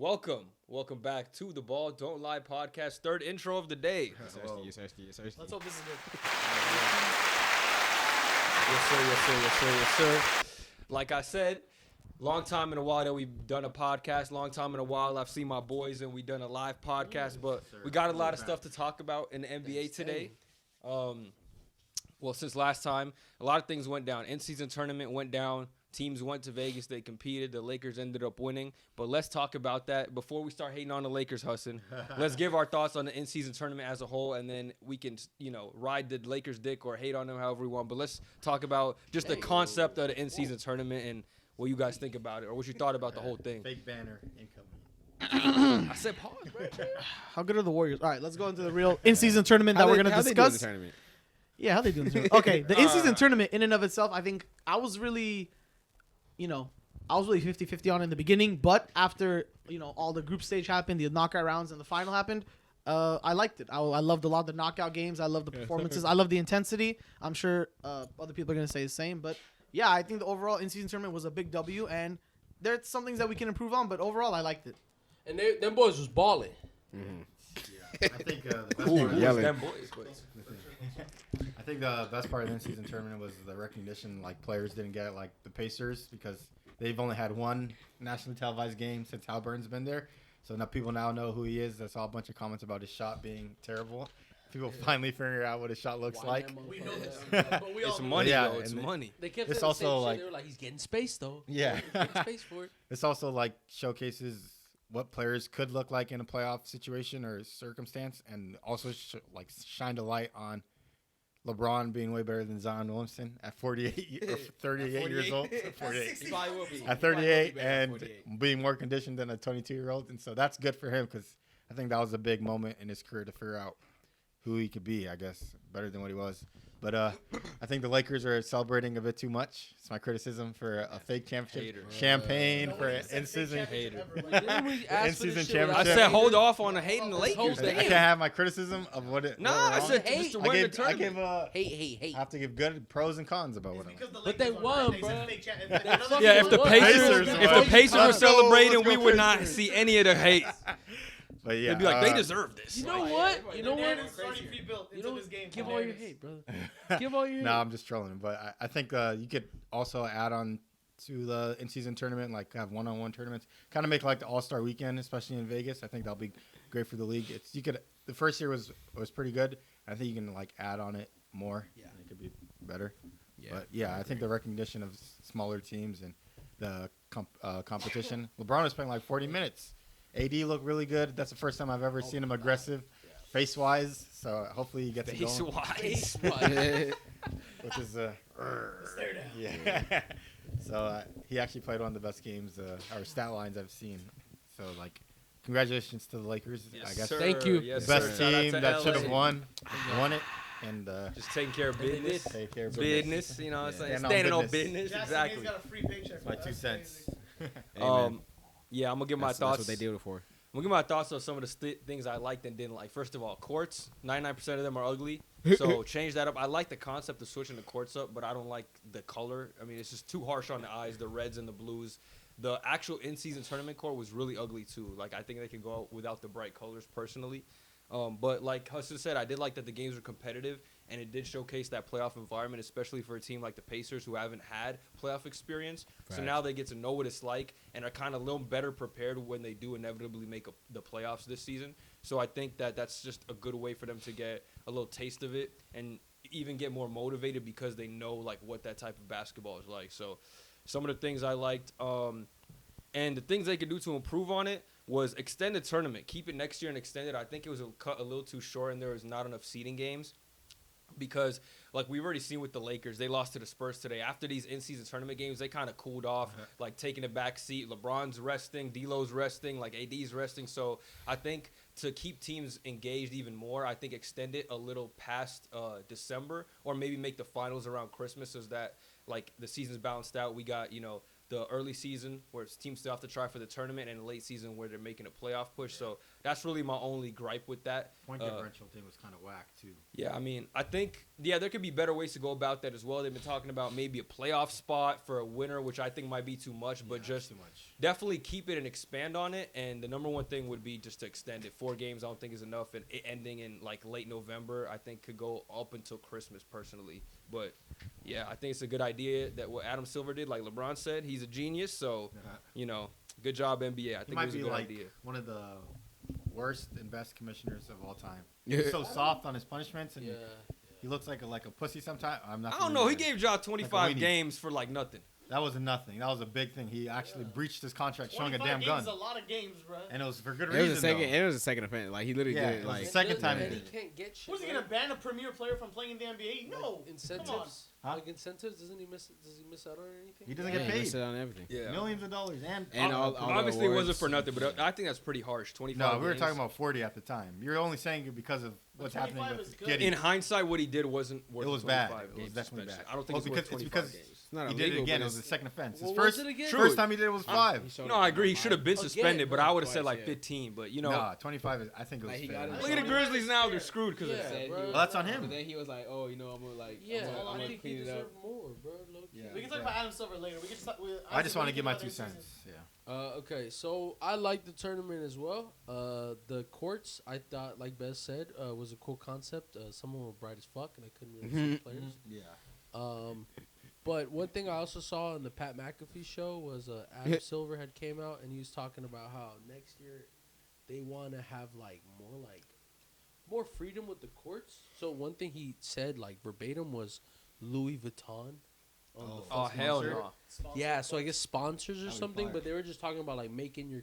Welcome back to the Ball Don't Lie podcast, third intro of the day. Let's hope this is good. Yes, sir. Like I said, long time in a while that we've done a podcast. Long time in a while I've seen my boys and we've done a live podcast. But we got a lot of stuff to talk about in the NBA today. Well, since last time, a lot of things went down. In-season tournament went down. Teams went to Vegas. They competed. The Lakers ended up winning. But let's talk about that. Before we start hating on the Lakers, Hassan, let's give our thoughts on the in-season tournament as a whole, and then we can, ride the Lakers' dick or hate on them however we want. But let's talk about just the concept of the in-season tournament and what you guys think about it or what you thought about the whole thing. Fake banner incoming. I said pause, bro. How good are the Warriors? All right, let's go into the real in-season tournament that we're going to discuss. Yeah, how they doing? Okay, the in-season tournament in and of itself, I think I was really 50-50 on in the beginning, but after, all the group stage happened, the knockout rounds and the final happened, I liked it. I loved a lot of the knockout games. I love the performances. I love the intensity. I'm sure other people are going to say the same, but yeah, I think the overall in-season tournament was a big W, and there's some things that we can improve on, but overall, I liked it. And them boys was balling. Mm-hmm. Yeah, I think the best I think the best part of the in-season tournament was the recognition like players didn't get, like the Pacers, because they've only had one nationally televised game since Halburn's been there. So now people know who he is. I saw a bunch of comments about his shot being terrible. People finally figure out what his shot looks like. We know this, but we all It's money, yeah, though. It's money. They kept It's saying the also same like- shit. They were like, he's getting space though. Yeah. He's getting space for it. This also like showcases what players could look like in a playoff situation or circumstance, and also shined a light on LeBron being way better than Zion Williamson at 38 or 38 years old. 48. He probably will be. At 38 and being more conditioned than a 22-year-old. And so that's good for him because I think that was a big moment in his career to figure out who he could be, I guess, better than what he was. But I think the Lakers are celebrating a bit too much. It's my criticism for a fake championship. Hater. Champagne for an in-season Hater. Didn't we ask for In-season this shit championship. I without- said hold off on the hating the This whole Lakers. thing. I can't have my criticism of what it. Nah, what I wrong. said Hey, just to I win the gave tournament. Hey. I have to give good pros and cons about what I like. But they won, bro. Yeah, if the Pacers Pacers were Let's go, celebrating, let's we go would not Pacers. see any of the hate. But yeah, They'd be like, they deserve this. You know what? You know what? You know, give all your hate, brother. Give all your hate. No, I'm just trolling. But I think you could also add on to the in-season tournament, like have one-on-one tournaments, kind of make like the All-Star Weekend, especially in Vegas. I think that'll be great for the league. The first year was pretty good. I think you can like add on it more. Yeah, it could be better. Yeah, But yeah, I think the recognition of smaller teams and the competition. LeBron was playing like 40 minutes. AD looked really good. That's the first time I've ever seen him aggressive, face-wise. So hopefully he gets it going. Face-wise. Which is yeah. So he actually played one of the best games or stat lines I've seen. So like, congratulations to the Lakers. I guess Thank you. Yes, best sir. Shout out team to that should have LA. won it, and Just taking care of business. take care of Business, you know what I'm saying? Stand on Standing on business. business, exactly. My 2 cents. Yeah, I'm gonna give my thoughts. That's what they did it for. I'm gonna give my thoughts on some of the things I liked and didn't like. First of all, courts. 99% of them are ugly, so change that up. I like the concept of switching the courts up, but I don't like the color. I mean, it's just too harsh on the eyes. The reds and the blues. The actual in-season tournament court was really ugly too. Like I think they could go out without the bright colors personally. But like Hassan said, I did like that the games were competitive, and it did showcase that playoff environment, especially for a team like the Pacers who haven't had playoff experience. So Facts. now they get to know what it's like and are kind of a little better prepared when they do inevitably make the playoffs this season. So I think that that's just a good way for them to get a little taste of it and even get more motivated because they know like what that type of basketball is like. So some of the things I liked, and the things they could do to improve on it was extend the tournament. Keep it next year and extend it. I think it was cut a little too short and there was not enough seeding games because, like we've already seen with the Lakers, they lost to the Spurs today. After these in-season tournament games, they kind of cooled off, like taking a back seat. LeBron's resting, D'Lo's resting, like AD's resting. So I think to keep teams engaged even more, I think extend it a little past December or maybe make the finals around Christmas so that, like, the season's balanced out. We got, the early season where teams still have to try for the tournament, and the late season where they're making a playoff push. So that's really my only gripe with that. Point differential thing was kind of whack too. Yeah, I mean, I think there could be better ways to go about that as well. They've been talking about maybe a playoff spot for a winner, which I think might be too much, but just too much. definitely keep it and expand on it. And the number one thing would be just to extend it. 4 games I don't think is enough, and it ending in like late November I think could go up until Christmas personally. But yeah, I think it's a good idea that what Adam Silver did, like LeBron said, he's a genius. So good job NBA. I think it was a good idea. One of the worst and best commissioners of all time. He's so soft on his punishments, and he looks like a pussy sometimes. I don't know. He gave Ja 25 games for like nothing. That wasn't nothing. That was a big thing. He actually breached his contract showing a damn gun. Games is a lot of games, bro. And it was for good It reason. was a second offense. Like he literally did it. it was Like the second time. And he can't get shit. Was he gonna ban a premier player from playing in the NBA? No. Incentives? Huh? Like incentives? Does he miss out on anything? He doesn't get paid. Sit on everything. Yeah. Millions of dollars And all obviously it wasn't for awards. nothing, but I think that's pretty harsh. 25. No, we were games. talking about 40 at the time. You're only saying it because of what's happening 25 with is good. Giddey. In hindsight, what he did wasn't worth It was 25 bad. It was games definitely suspension. bad. I don't think Well, it's because- worth it's 25 because games. It's not He did it illegal, again. but It was the second offense. What First was it again? first time he did it was 5. No, I agree. He should have been Again, suspended, but I would have said twice, like yeah. 15. But Nah, 25 is. I think it was Like, he fair. got it. look at the Grizzlies now; they're screwed because Yeah, of that. bro. Well, that's on him. But then he was like, "Oh, I'm gonna Yeah, I'm I gonna think he clean it up." deserved more, bro. Low key. Yeah. We can talk about Adam Silver later. We can just talk, I just want to give my 2 cents. Yeah. Okay, so I like the tournament as well. The courts, I thought, like Bez said, was a cool concept. Some of them were bright as fuck, and I couldn't really see the players. Yeah. But one thing I also saw in the Pat McAfee show was Adam Silver had came out, and he was talking about how next year they want to have more freedom with the courts. So one thing he said, like verbatim, was Louis Vuitton. On the Oh hell Sponsor? no! yeah, so I guess sponsors or That'd be something, fire. but they were just talking about like making your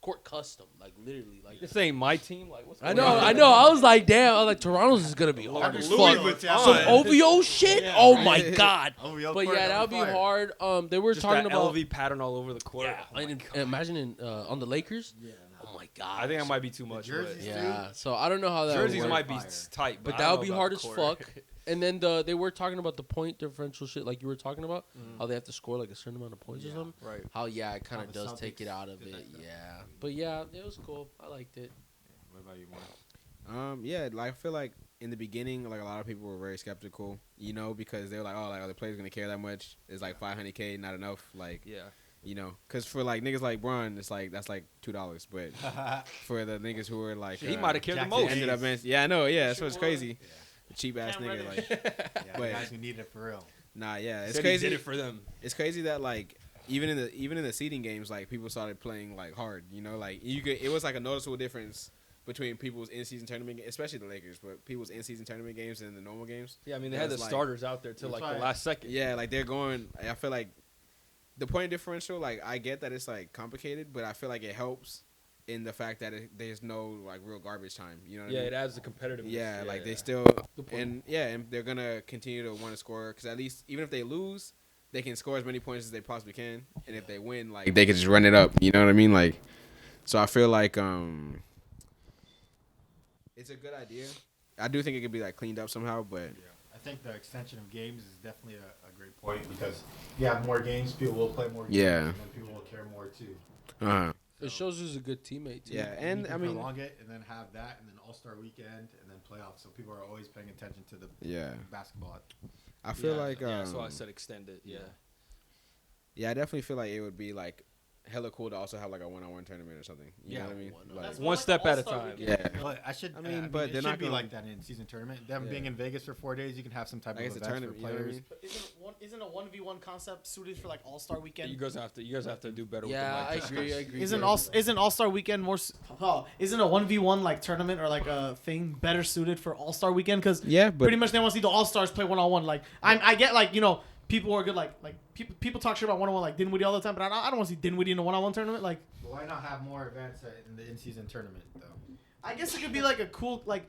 court custom, like literally, like. This ain't my team. Like what's I going on? know. I was like, damn. I was like, Toronto's is gonna be hard as Louis fuck. Vuitton. Some OVO shit. Yeah. Oh my god. OVO But court, yeah, that would be fire. hard. They were Just talking that about LV pattern all over the court. yeah. Oh my and God. imagine on the Lakers. Yeah. Oh my god. I think that might be too much. jerseys, but Yeah. So I don't know how that. jerseys would might work. be Fire. tight, But I that don't would be know hard about as the court. fuck. And then they were talking about the point differential shit, like you were talking about, how they have to score like a certain amount of points or something. Right. How it kind How of the does take it Celtics out of did it. that. Yeah. But yeah, it was cool. I liked it. What about you, Mark? Yeah, like I feel like in the beginning, like a lot of people were very skeptical, because they were like, "Oh, like are the players gonna care that much? It's like $500K, not enough." Like, Yeah. because for like niggas like Bron, it's like that's like $2, but for the niggas who were like, He might have cared the Jackson most. ended up in, yeah, I know, yeah, that's Sure what's was. crazy, cheap ass Cam nigga, Reddish. like, Yeah, the Wait. guys who need it for real. nah, yeah, it's Said crazy. He did it for them. It's crazy that like even in the seeding games, like people started playing like hard. Like it was like a noticeable difference between people's in-season tournament, especially the Lakers, but people's in-season tournament games and the normal games. Yeah, I mean they Yeah, had the it's like- starters out there till That's like the why- last second. Yeah, like they're going. I feel like the point differential. Like I get that it's like complicated, but I feel like it helps in the fact that there's no like real garbage time. You know what Yeah, I mean? it adds the competitiveness. Yeah, like they still Good point. and they're gonna continue to want to score because at least even if they lose, they can score as many points as they possibly can, and if they win, like they can just run it up. You know what I mean? Like, so I feel like it's a good idea. I do think it could be like cleaned up somehow, but I think the extension of games is definitely a great point because you have more games, people will play more games, Yeah. and then people will care more too. It shows who's a good teammate too. Yeah, You and can I mean, prolong it and then have that, and then All-Star Weekend, and then playoffs, so people are always paying attention to the yeah, basketball. I feel Yeah, like yeah, so I said extend it. Yeah. yeah, I definitely feel like it would be like hella cool to also have like a one-on-one tournament or something. You know what I mean? one-on-one. Like, That's One step at a All-Star time. weekend. yeah. But I mean, but it they're should not be gonna- like that in season tournament. Them Yeah. being in Vegas for 4 days, you can have some type Like of it's a events for tournament, you know what I players. mean? But isn't a 1v1 concept suited for like All-Star Weekend? You guys have to do better. Yeah, I with the agree. I agree. Isn't Yeah. All-Star Weekend more? Isn't a 1v1 like tournament or like a thing better suited for All-Star Weekend? Because Yeah, but pretty much they want to see the All-Stars play one-on-one. Like I get like people who are good like people talk shit about one-on-one like Dinwiddie all the time, but I don't want to see Dinwiddie in a one-on-one tournament. Like But why not have more events in the in-season tournament though? I guess it could be like a cool like.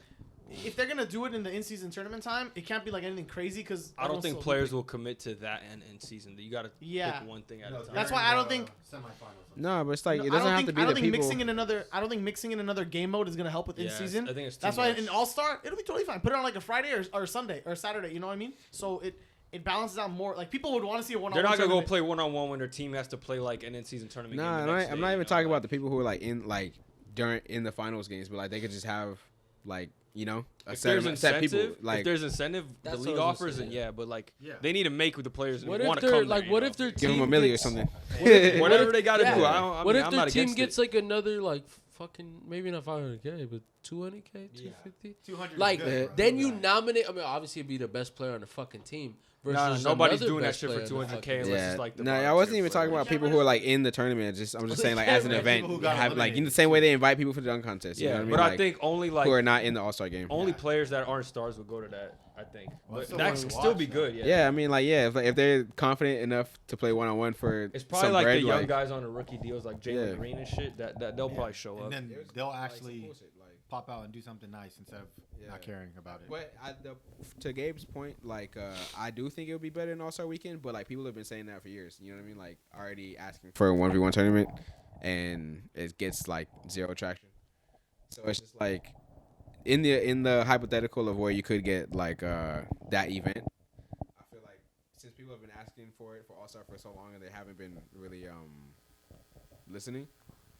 If they're gonna do it in the in-season tournament time, it can't be like anything crazy because I don't think players will commit to that and in season. You got to Yeah. pick one thing at No, a time. That's during why I don't the think- semifinals. no, but it's like No, it doesn't have to be I don't the think people. I don't think mixing in another game mode is gonna help with Yeah, in-season. I think it's too That's why much. in All-Star it'll be totally fine. Put it on like a Friday or Sunday or Saturday. You know what I mean? So it balances out more. Like people would want to see a one-on-one. They're not gonna go tournament. play 1-on-1 when their team has to play like an in-season tournament. Nah, game the next I'm day, not you even know? talking Like, about the people who are like in the finals games, but like they could just have like a if set, there's set incentive, people like if there's incentive, the That's what league I was offers, gonna and say, yeah, but like Yeah. they need to make with the players What want if to they're come like? there, What you if their give them team $1 million or gets- something. whatever they got to Yeah. do. What if I'm their not team against gets it. like another like fucking maybe not 500K, but 200K, 250? 200 is Like good, bro. then you Yeah. nominate. I mean, obviously, it'd be the best player on the fucking team. Nah, Versus nobody's another doing that best shit for player on the 200K fucking unless Yeah, it's like the no, I volunteer wasn't even talking player. about people who are like in the tournament. I'm just saying like as an Yeah, event, people who got have like in the eliminated. same way they invite people for the dunk contest. You know Yeah, what I mean? but I Like, think only who like are not in the All-Star game. only players that aren't stars would go to that. I think, Well, but still that fun could to still watch, be though. good. Yeah, I mean, like, yeah, if they're confident enough to play 1-on-1 for It's probably some like bread, the young like, guys on the rookie deals, like Jalen Yeah. Green and shit. That they'll probably show up. And then they'll actually pop out and do something nice instead of not caring about it. But to Gabe's point, like, I do think it would be better in All-Star Weekend, but like people have been saying that for years. You know what I mean? Like already asking for a 1v1 tournament, and it gets like zero traction. So it's just like in the hypothetical of where you could get like that event. I feel like since people have been asking for it for All-Star for so long and they haven't been really listening,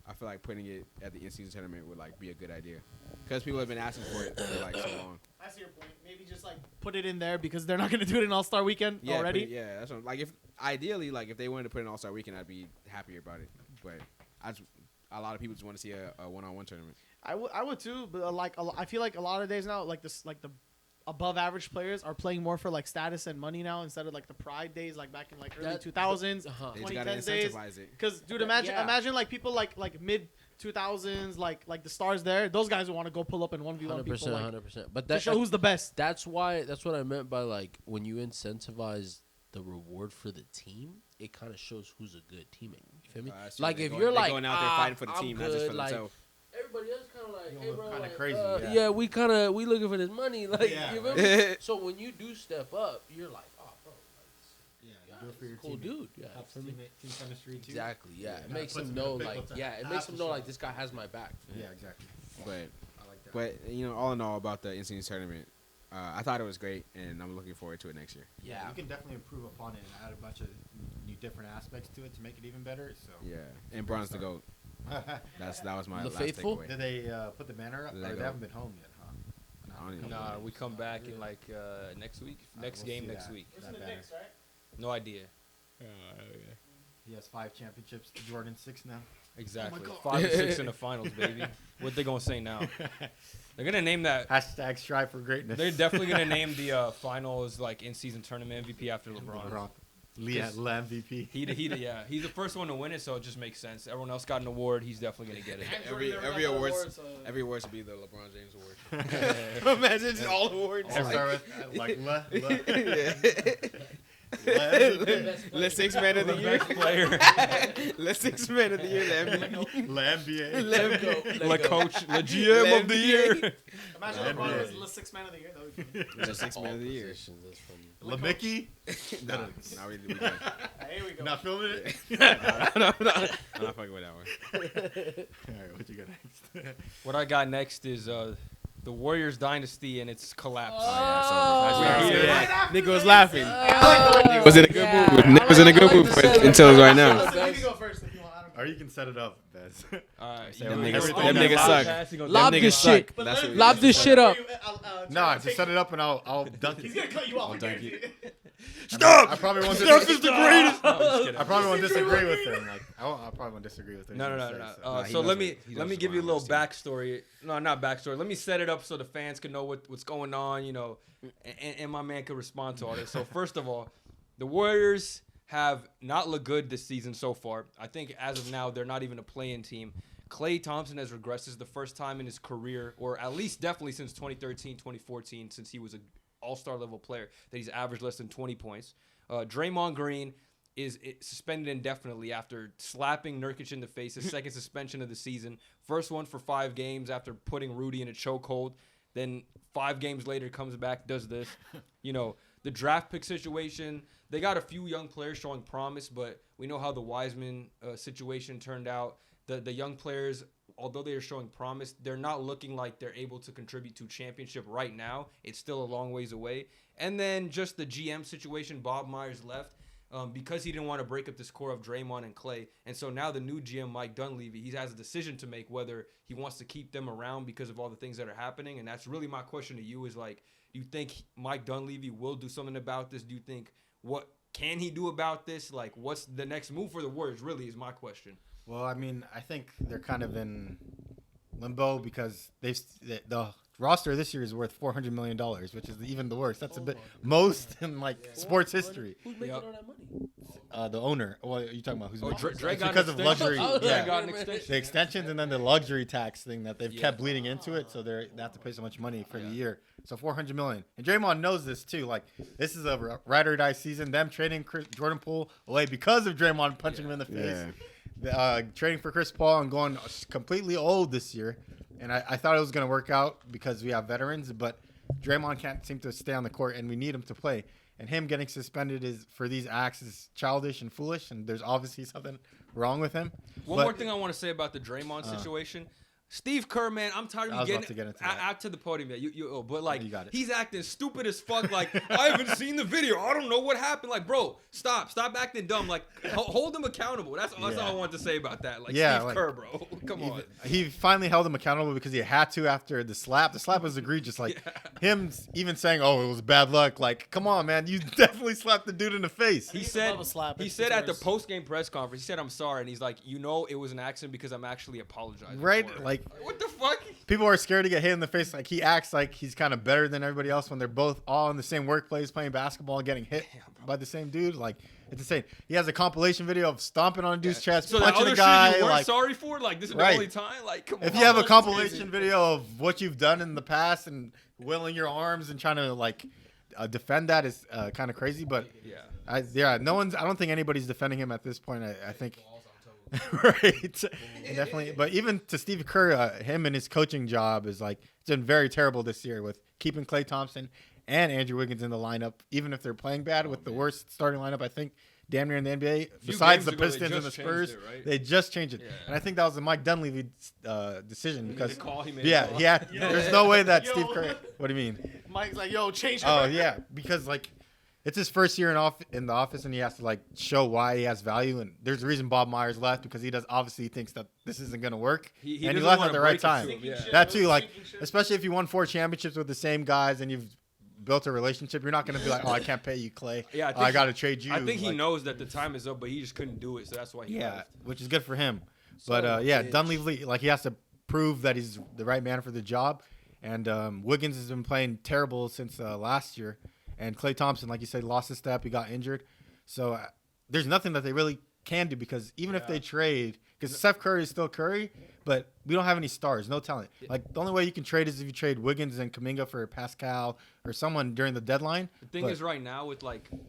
I feel like putting it at the in-season tournament would like be a good idea because people have been asking for it for like so long. I see your point. Maybe just like put it in there because they're not gonna do it in All-Star Weekend already. Yeah, that's what, like if ideally like if they wanted to put an All-Star Weekend, I'd be happier about it. But a lot of people just want to see a one-on-one tournament. I would too, but I feel like a lot of days now, like this, like the above average players are playing more for like status and money now instead of like the pride days, like back in like early 2000s, Uh-huh. They just gotta 2010s days. incentivize it. Because dude, imagine Yeah. imagine like people like mid 2000s, like the stars there. Those guys would want to go pull up in 1v1 people, 100%, like, 100%. But to show who's the best. that's what I meant by like when you incentivize the reward for the team, it kind of shows who's a good teammate. You feel me? So Like they're if going- you're they're like going out there fighting for the I'm team, not just good, for like, themselves. everybody else kind of like, You hey look bro, kinda like, crazy, yeah, we looking for this money, like Yeah, you feel right. me? So when you do step up, you're like, oh bro, Yeah, yeah, do it for your cool teammate. dude, yeah, Helps for me. team chemistry too. Exactly, yeah. It Yeah, makes puts him them in a know, big like, one. yeah, it I makes have him to know show like it. this guy has my back. Yeah, exactly. But I like that. but you know, all in all about the in-season tournament, I thought it was great, and I'm looking forward to it next year. Yeah, you can definitely improve upon it and add a bunch of new different aspects to it to make it even better. So, Yeah, and Bron's the GOAT. That was my The last faithful? takeaway. did they put the banner up? Or Lego. they haven't been home yet, huh? I don't even know. Nah, we come back in like next week, next we'll game see next that. week. That banner. No idea. He has 5 championships. Jordan 6 now. Exactly. God. 5 and 6 in the finals, baby. What they gonna say now? They're gonna name that. Hashtag strive for greatness. They're definitely gonna name the finals like in-season tournament MVP after LeBron. Lee MVP. Yeah, he's the first one to win it, so it just makes sense. Everyone else got an award. He's definitely gonna get it. Every award should be the LeBron James award. Imagine just all awards. I'll start with like Let's 6 man of the year. Best player. Let's 6 man of the year. The MVP. NBA. Le coach, le GM of the year. Imagine NBA. LeBron was the 6th man of the year. That would be The 6 man of the year. That's funny. LeMickey. Nah, we done. Here we go. Not filming it. I'm not fucking with that one. All right, what you got next? What I got next is the Warriors dynasty and its collapse. Oh, yeah, so- yeah, Yeah. Nick was laughing. Nick was in a good mood. Nick was in a good mood until right now. Listen, you can go first if you want. I don't care. Or you can set it up, Bez. All right, Them you niggas- know, them everything niggas loud suck. pass, you gonna- Lob them this niggas shit. suck. But That's let what- him- Lob this shit up. Nah, just set it up and I'll dunk He's it. gonna cut you off. I'll I dunk guarantee it. it. I probably won't Steph is the greatest. No, I'm just kidding. I probably won't disagree with him. Like I probably won't disagree with him. No. Nah, he So knows let me what- he let knows me what give you a little LeBron wants backstory. No, not backstory. Let me set it up so the fans can know what's going on. You know, and my man can respond to all this. So first of all, the Warriors have not looked good this season so far. I think as of now they're not even a play-in team. Klay Thompson has regressed. This is the first time in his career, or at least definitely since 2013, 2014, since he was an all-star level player, that he's averaged less than 20 points. Draymond Green is suspended indefinitely after slapping Nurkic in the face, his second suspension of the season. First one for 5 games after putting Rudy in a chokehold. Then 5 games later comes back, does this. You know, the draft pick situation, they got a few young players showing promise, but we know how the Wiseman situation turned out. The young players although they are showing promise, they're not looking like they're able to contribute to championship right now. It's still a long ways away. And then just the GM situation, Bob Myers left. Because he didn't want to break up this core of Draymond and Clay. And so now the new GM, Mike Dunleavy, he has a decision to make whether he wants to keep them around because of all the things that are happening. And that's really my question to you is, like, do you think Mike Dunleavy will do something about this? Do you think what can he do about this? Like, what's the next move for the Warriors really is my question. Well, I mean, I think they're kind of in limbo because the roster this year is worth $400 million, which is even the worst. That's a bit most in sports history. Who's making all that money? The owner. Well, you talking about who's making Dre it's got because an of extension. luxury. Dre Yeah, got an extension. the extensions and then the luxury tax thing that they've Yeah. kept bleeding into it, so they have to pay so much money for the year. So $400 million, and Draymond knows this too. Like, this is a ride or die season. Them trading Jordan Poole away because of Draymond punching him in the face. Trading for Chris Paul and going completely old this year. And I thought it was going to work out because we have veterans, but Draymond can't seem to stay on the court, and we need him to play. And him getting suspended for these acts is childish and foolish, and there's obviously something wrong with him. One more thing I want to say about the Draymond situation. Steve Kerr, man, I'm tired of you getting out to the podium. Yeah, but like, you got it. He's acting stupid as fuck. Like, I haven't seen the video. I don't know what happened. Like, bro, stop acting dumb. Like, hold him accountable. That's all I want to say about that. Like, Steve Kerr, bro, come on. He finally held him accountable because he had to after the slap. The slap was egregious. Like, him even saying, "Oh, it was bad luck." Like, come on, man, you definitely slapped the dude in the face. He said at the post-game press conference, he said, "I'm sorry," and he's like, it was an accident because I'm actually apologizing. Right? For it. Like, what the fuck? People are scared to get hit in the face. Like, he acts like he's kind of better than everybody else when they're both all in the same workplace playing basketball and getting hit by the same dude. Like, it's insane. He has a compilation video of stomping on a dude's chest, so punching that other a guy. shit you weren't like, sorry for? Like, this is the only time? Like, come on. If you have a compilation video of what you've done in the past and willing your arms and trying to defend that is kind of crazy. But I don't think anybody's defending him at this point. I think. Right, definitely. But even to Steve Kerr, him and his coaching job is it's been very terrible this year with keeping Klay Thompson and Andrew Wiggins in the lineup, even if they're playing bad with the worst starting lineup. I think damn near in the NBA, besides the Pistons and the Spurs, they just changed it. Yeah. And I think that was the Mike Dunleavy decision because there's no way that Steve Kerr. What do you mean? Mike's like, yo, change it. Oh yeah, because it's his first year in the office, and he has to show why he has value. And there's a reason Bob Myers left because he obviously thinks that this isn't going to work. He and he left at the right time. Yeah. That too, especially if you won 4 championships with the same guys and you've built a relationship, you're not going to be like, oh, I can't pay you, Clay. Yeah, I got to trade you. I think he knows that the time is up, but he just couldn't do it, so that's why he left. Which is good for him. But Dunleavy, he has to prove that he's the right man for the job. And Wiggins has been playing terrible since last year. And Klay Thompson, like you said, lost his step. He got injured. So there's nothing that they really can do because even if they trade, because Steph Curry is still Curry, but we don't have any stars, no talent. The only way you can trade is if you trade Wiggins and Kuminga for Pascal or someone during the deadline. The thing is right now with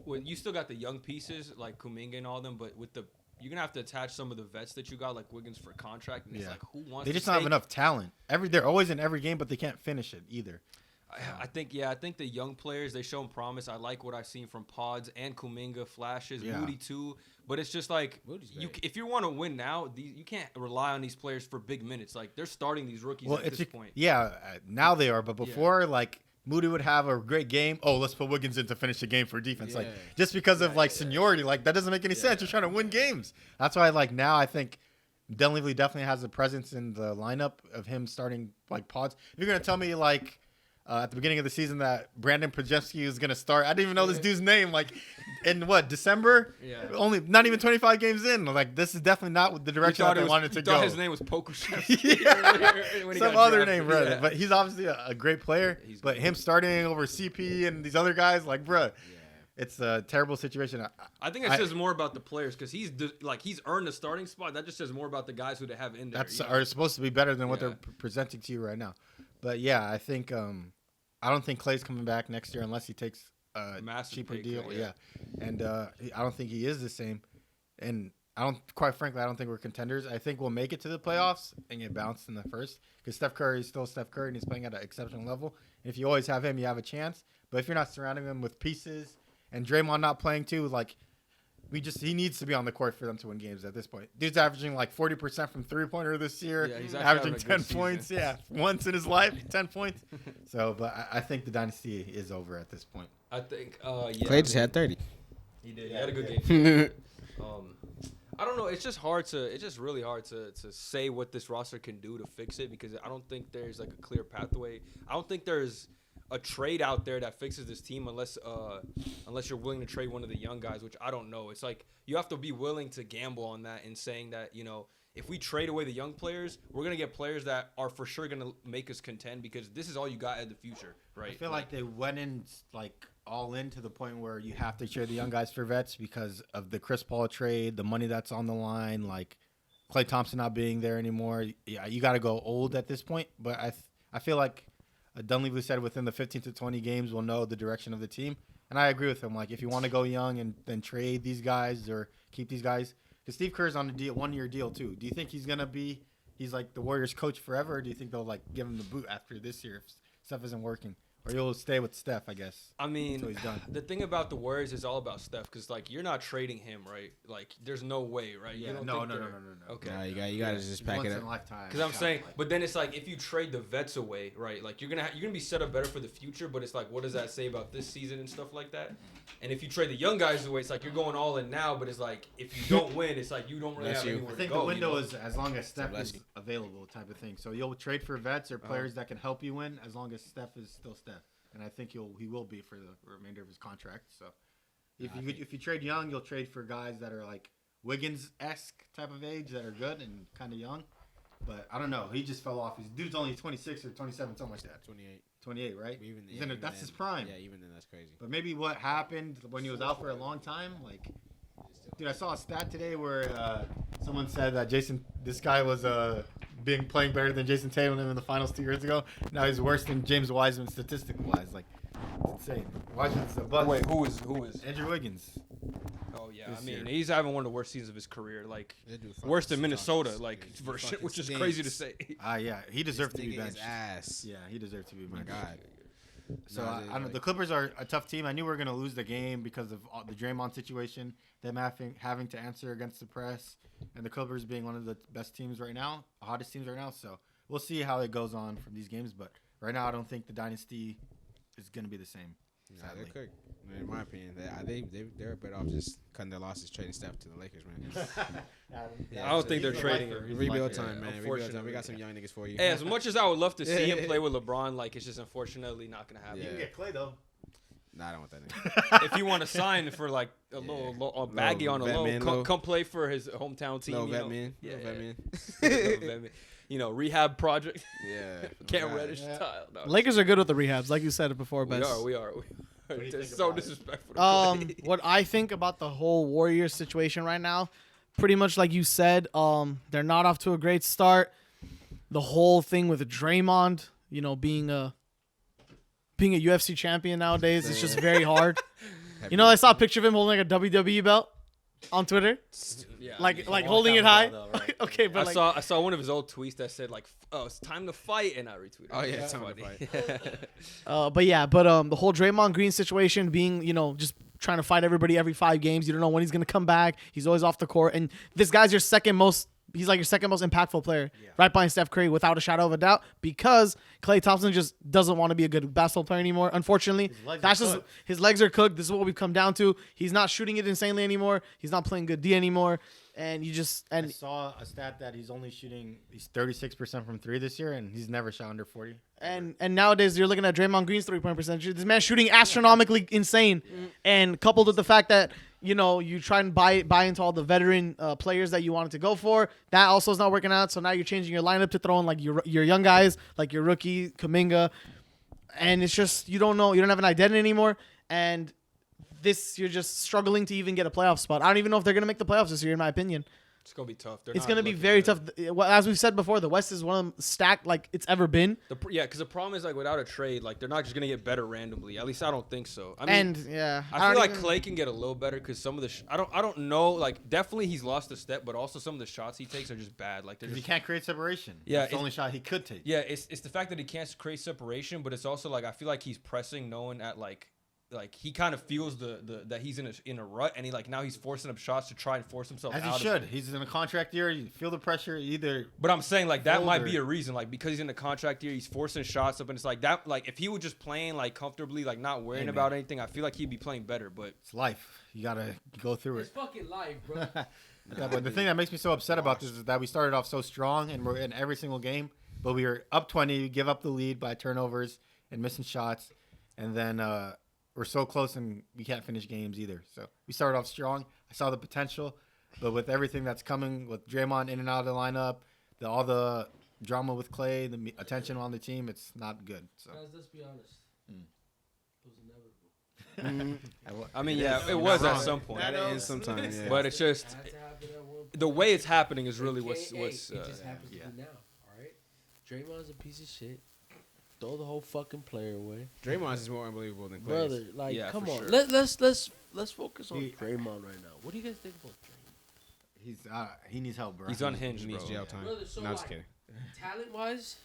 when you still got the young pieces like Kuminga and all them, but with you're gonna have to attach some of the vets that you got like Wiggins for a contract. And it's who wants? They just don't have enough talent. They're always in every game, but they can't finish it either. I think the young players, they show promise. I like what I've seen from Pods and Kuminga, flashes, Moody too. But it's just if you want to win now, you can't rely on these players for big minutes. Like, they're starting these rookies at this point. Yeah, now they are. But before, Moody would have a great game. Oh, let's put Wiggins in to finish the game for defense. Yeah. Just because of seniority, that doesn't make any sense. You're trying to win games. That's why now I think Dunleavy definitely has a presence in the lineup of him starting Pods. If you're gonna tell me at the beginning of the season that Brandon Podjemski is going to start. I didn't even know this dude's name. In December? Yeah. Only not even 25 games in. This is definitely not the direction that they wanted to go. Thought his name was Pokushev. Some other name, brother. But he's obviously a great player. But him starting over CP and these other guys, bruh. It's a terrible situation. I think it says more about the players because he's earned a starting spot. That just says more about the guys who they have in there. Are supposed to be better than what they're presenting to you right now. But yeah, I think I don't think Klay's coming back next year unless he takes a cheaper deal. And I don't think he is the same. And quite frankly, I don't think we're contenders. I think we'll make it to the playoffs and get bounced in the first because Steph Curry is still Steph Curry and he's playing at an exceptional level. And if you always have him, you have a chance. But if you're not surrounding him with pieces and Draymond not playing too, he needs to be on the court for them to win games at this point. Dude's averaging like 40% from 3-pointer this year. Yeah, he's actually averaging having a 10 good season. points. Yeah, once in his life, 10 points. So, but I think the dynasty is over at this point. I think. Clay just had 30. He did. He had a good game. I don't know. It's just hard to. It's just really hard to say what this roster can do to fix it because I don't think there's like a clear pathway. I don't think there's a trade out there that fixes this team unless you're willing to trade one of the young guys, which I don't know. It's like you have to be willing to gamble on that and saying that, you know, if we trade away the young players, we're going to get players that are for sure going to make us contend because this is all you got in the future, right? I feel like they went in like all in to the point where you have to trade the young guys for vets because of the Chris Paul trade, the money that's on the line, like Klay Thompson not being there anymore. Yeah, you got to go old at this point, but I feel like Dunleavy said within the 15 to 20 games we'll know the direction of the team. And I agree with him. Like, if you want to go young and then trade these guys or keep these guys, because Steve Kerr's on a 1-year deal too. Do you think he's like the Warriors coach forever, or do you think they'll like give him the boot after this year if stuff isn't working? Or you'll stay with Steph, I guess. I mean, until he's done. The thing about the Warriors is all about Steph because, like, you're not trading him, right? Like, there's no way, right? Yeah, You don't no. think they're- Okay. Nah, you gotta just pack it up. Because I'm saying, but then it's like if you trade the vets away, right? Like you're gonna be set up better for the future. But it's like, what does that say about this season and stuff like that? And if you trade the young guys away, it's like you're going all in now. But it's like if you don't win, it's like you don't really Bless have you. anywhere I think to go. the window you know? is as long as Steph Bless is you. available, type of thing. So you'll trade for vets or players that can help you win as long as Steph is still Steph. And I think he will be for the remainder of his contract. So if you trade young, you'll trade for guys that are like Wiggins-esque type of age that are good and kind of young. But I don't know. He just fell off. His dude's only 26 or 27, something like that. 28. 28, right? Even, He's yeah, in even that's then- his prime. Yeah, even then, that's crazy. But maybe what happened when he was out for a long time, like, dude, I saw a stat today where someone said that this guy was playing better than Jason Tatum in the finals 2 years ago. Now he's worse than James Wiseman statistically wise. Like, it's insane. Wiseman's a bust. Wait, who is? Andrew Wiggins. Oh yeah, This I mean year. he's having one of the worst seasons of his career. Like That dude fucking worse than Minnesota. stinks. Like He for fucking shit, which is crazy to say. stinks. Yeah, he deserved to be This nigga benched. is ass. Yeah, he deserved to be My benched. God. So No, I they, don't know. like- The Clippers are a tough team. I knew we were going to lose the game because of the Draymond situation, them having to answer against the press, and the Clippers being one of the best teams right now, hottest teams right now. So we'll see how it goes on from these games. But right now, I don't think the dynasty is going to be the same. Nah, they're Sadly. cooked. In my opinion, they're better off just cutting their losses, trading Steph to the Lakers, man. I don't think they're trading lifer. him. He's a Rebuild lifer. time, man. Rebuild time. We got some young niggas for you. Hey, as much as I would love to see him play with LeBron, like it's just unfortunately not gonna happen. You can Yeah. get Clay though. Nah, I don't want that nigga. If you want to sign for like a little baggy on a vet low, man, come, low. come play for his hometown team. No you vet know? man. Yeah, No vet man. Little vet man. You know, rehab project. Yeah. Cam God. Reddish Yeah. style. No, Lakers are good with the rehabs, like you said it before, we Bess. are. We are. do you They're think so about it? disrespectful. to Clay. What I think about the whole Warriors situation right now, pretty much like you said, they're not off to a great start. The whole thing with Draymond, you know, being a UFC champion nowadays, it's just very hard. You know, I saw a picture of him holding like a WWE belt on Twitter, Yeah, like I mean, holding it high. Okay, but I like, saw one of his old tweets that said like, "Oh, it's time to fight," and I retweeted. Oh, yeah, That's time to funny. but the whole Draymond Green situation being, you know, just trying to fight everybody every 5 games. You don't know when he's gonna come back. He's always off the court, and this guy's your second most. He's like your second most impactful player, right behind Steph Curry, without a shadow of a doubt, because Klay Thompson just doesn't want to be a good basketball player anymore. Unfortunately, legs that's are just cooked. his legs are cooked. This is what we've come down to. He's not shooting it insanely anymore. He's not playing good D anymore, and I saw a stat that he's 36% from 3 this year, and he's never shot under 40. And nowadays you're looking at Draymond Green's 3-point percentage. This man's shooting astronomically insane, and coupled with the fact that you know you try and buy into all the veteran players that you wanted to go for, that also is not working out. So now you're changing your lineup to throw in like your young guys, like your rookie Kuminga, and it's just you don't know, you don't have an identity anymore, and you're just struggling to even get a playoff spot. I don't even know if they're gonna make the playoffs this year, in my opinion. It's gonna be tough. It's gonna be very tough. As we've said before, the West is one of them stacked like it's ever been. Because the problem is like without a trade, like they're not just gonna get better randomly. At least I don't think so. I mean, And yeah, I feel don't like even- Clay can get a little better because some of the I don't know, like definitely he's lost a step, but also some of the shots he takes are just bad. Like they're Because he just can't create separation. Yeah, That's the it's- only shot he could take. yeah. It's the fact that he can't create separation, but it's also like I feel like he's pressing no one at like like he kind of feels the that he's in a rut, and now he's forcing up shots to try and force himself As out. he should. He's in a contract year. You feel the pressure either. But I'm saying like that might Older. be a reason, like because he's in the contract year, he's forcing shots up, and it's like that. Like if he was just playing like comfortably, like not worrying Hey, about man. anything, I feel like he'd be playing better. But It's life. You gotta go through It's it. fucking life, bro. Yeah, but the thing that makes me so upset about this is that we started off so strong and we're in every single game, but we were up 20, give up the lead by turnovers and missing shots, and then we're so close and we can't finish games either. So we started off strong. I saw the potential, but with everything that's coming, with Draymond in and out of the lineup, all the drama with Clay, the attention on the team, it's not good. So Guys, let's be honest. Mm. It was inevitable. I mean, yeah, it was at wrong. some point. That is sometimes. Yeah. But it's just It had to happen at one point. the way it's happening is really It what's can't- what's. hey, it just happens yeah. to be now. All right, Draymond's a piece of shit. Throw the whole fucking player away, Draymond's is more unbelievable than Clay's. brother. Like, Yeah, come for on. sure. Let's focus on He- Draymond right now. What do you guys think about Draymond? he needs help, bro. He's unhinged, He needs bro. jail time. Brother, so No, I'm just like- kidding. Talent wise,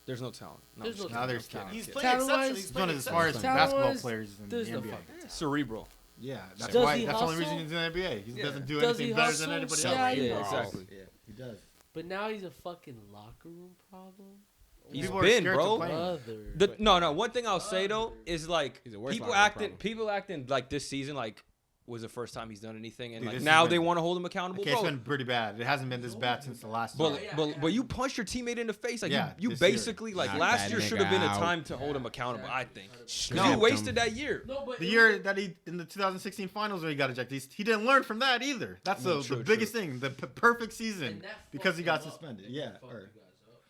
There's no talent. No, There's I'm just no kidding. Now there's I'm kidding. talent. He's I'm playing Talent-wise, exceptional. He's one of the smartest Talent-wise, basketball players in the there's no NBA. fucking kidding. Cerebral. Yeah, that's Does why. he That's the only hustle? reason he's in the NBA. He Yeah. doesn't do Does he anything better hustle? than anybody Yeah, else. he Yeah, does. exactly. Yeah, he does. But now he's a fucking locker room problem. He's People are been, scared to bro. play him. Brother. No. One thing I'll say though is like He's a worse people locker room acting, problem. like this season like was the first time he's done anything, and Dude, like this now has they been- want to hold him accountable. Okay, it's Bro, been pretty bad. It hasn't been this bad since the last But, year. but you punched your teammate in the face. Like Yeah, you this year. basically like Knock last that year should have been a nigga out. time to hold him accountable. I think Shut because he up, wasted dumb. that year. No, but The year that he in the 2016 finals where he got ejected, he didn't learn from that either. That's I mean, the true, biggest thing. The perfect season and that because he fucked got him up. suspended. That Yeah, fucked or- you guys up.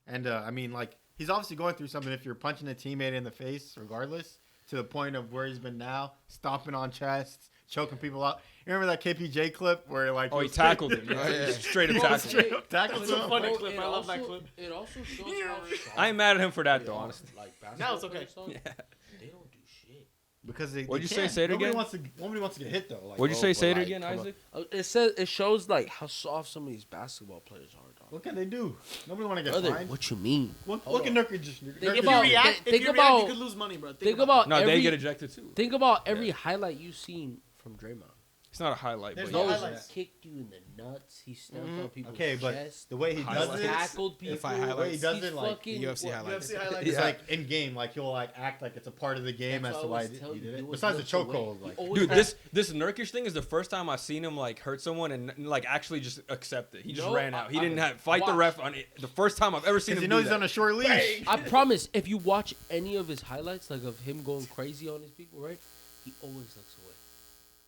and I mean, like he's obviously going through something. If you're punching a teammate in the face, regardless, to the point of where he's been now, stomping on chests, choking people out. You remember that KPJ clip where like Oh, he was- tackled him. Oh, yeah. Straight up Well, tackled him. straight up tackled It's a him. funny Bro, clip. it I love that also- clip. It also shows how soft I ain't mad at him for that they though, are. honestly. Like Now it's basketball okay. players, Yeah. they don't do shit. Because they What'd you say? can't. Say it Nobody again? Nobody wants to get hit though. Like, What'd you oh, say? but, Say it like, again, come on. Isaac. It shows like how soft some of these basketball players are, dog. What can they do? Nobody want to get Brother, fined. what you mean? Look Hold at on. Nurkic. Think If about- you react, think if you about- react, you could lose money, bro. Think about No, every, they get ejected too. Think about every highlight you've seen from Draymond. It's not a highlight, There's but no yeah. Those highlights. kicked you in the nuts. He stepped on people's Okay, but chest. the way he does Highlights. it, Tackled people. the way he highlights. does He's it, like fucking- UFC what- highlights. UFC highlights. it's Yeah. like in game, like he'll like act like it's a part of the game That's as to what I why always tell he you, did do it. it Besides the looks away. chokehold, like He always Dude, has- this Nurkic thing is the first time I seen him like hurt someone and like actually just accept it. He just No, ran out. He I- didn't have fight the watch. ref on it. The first time I've ever seen because him you know do he's that. on a short leash. I promise, if you watch any of his highlights, like of him going crazy on his people, right? He always looks away,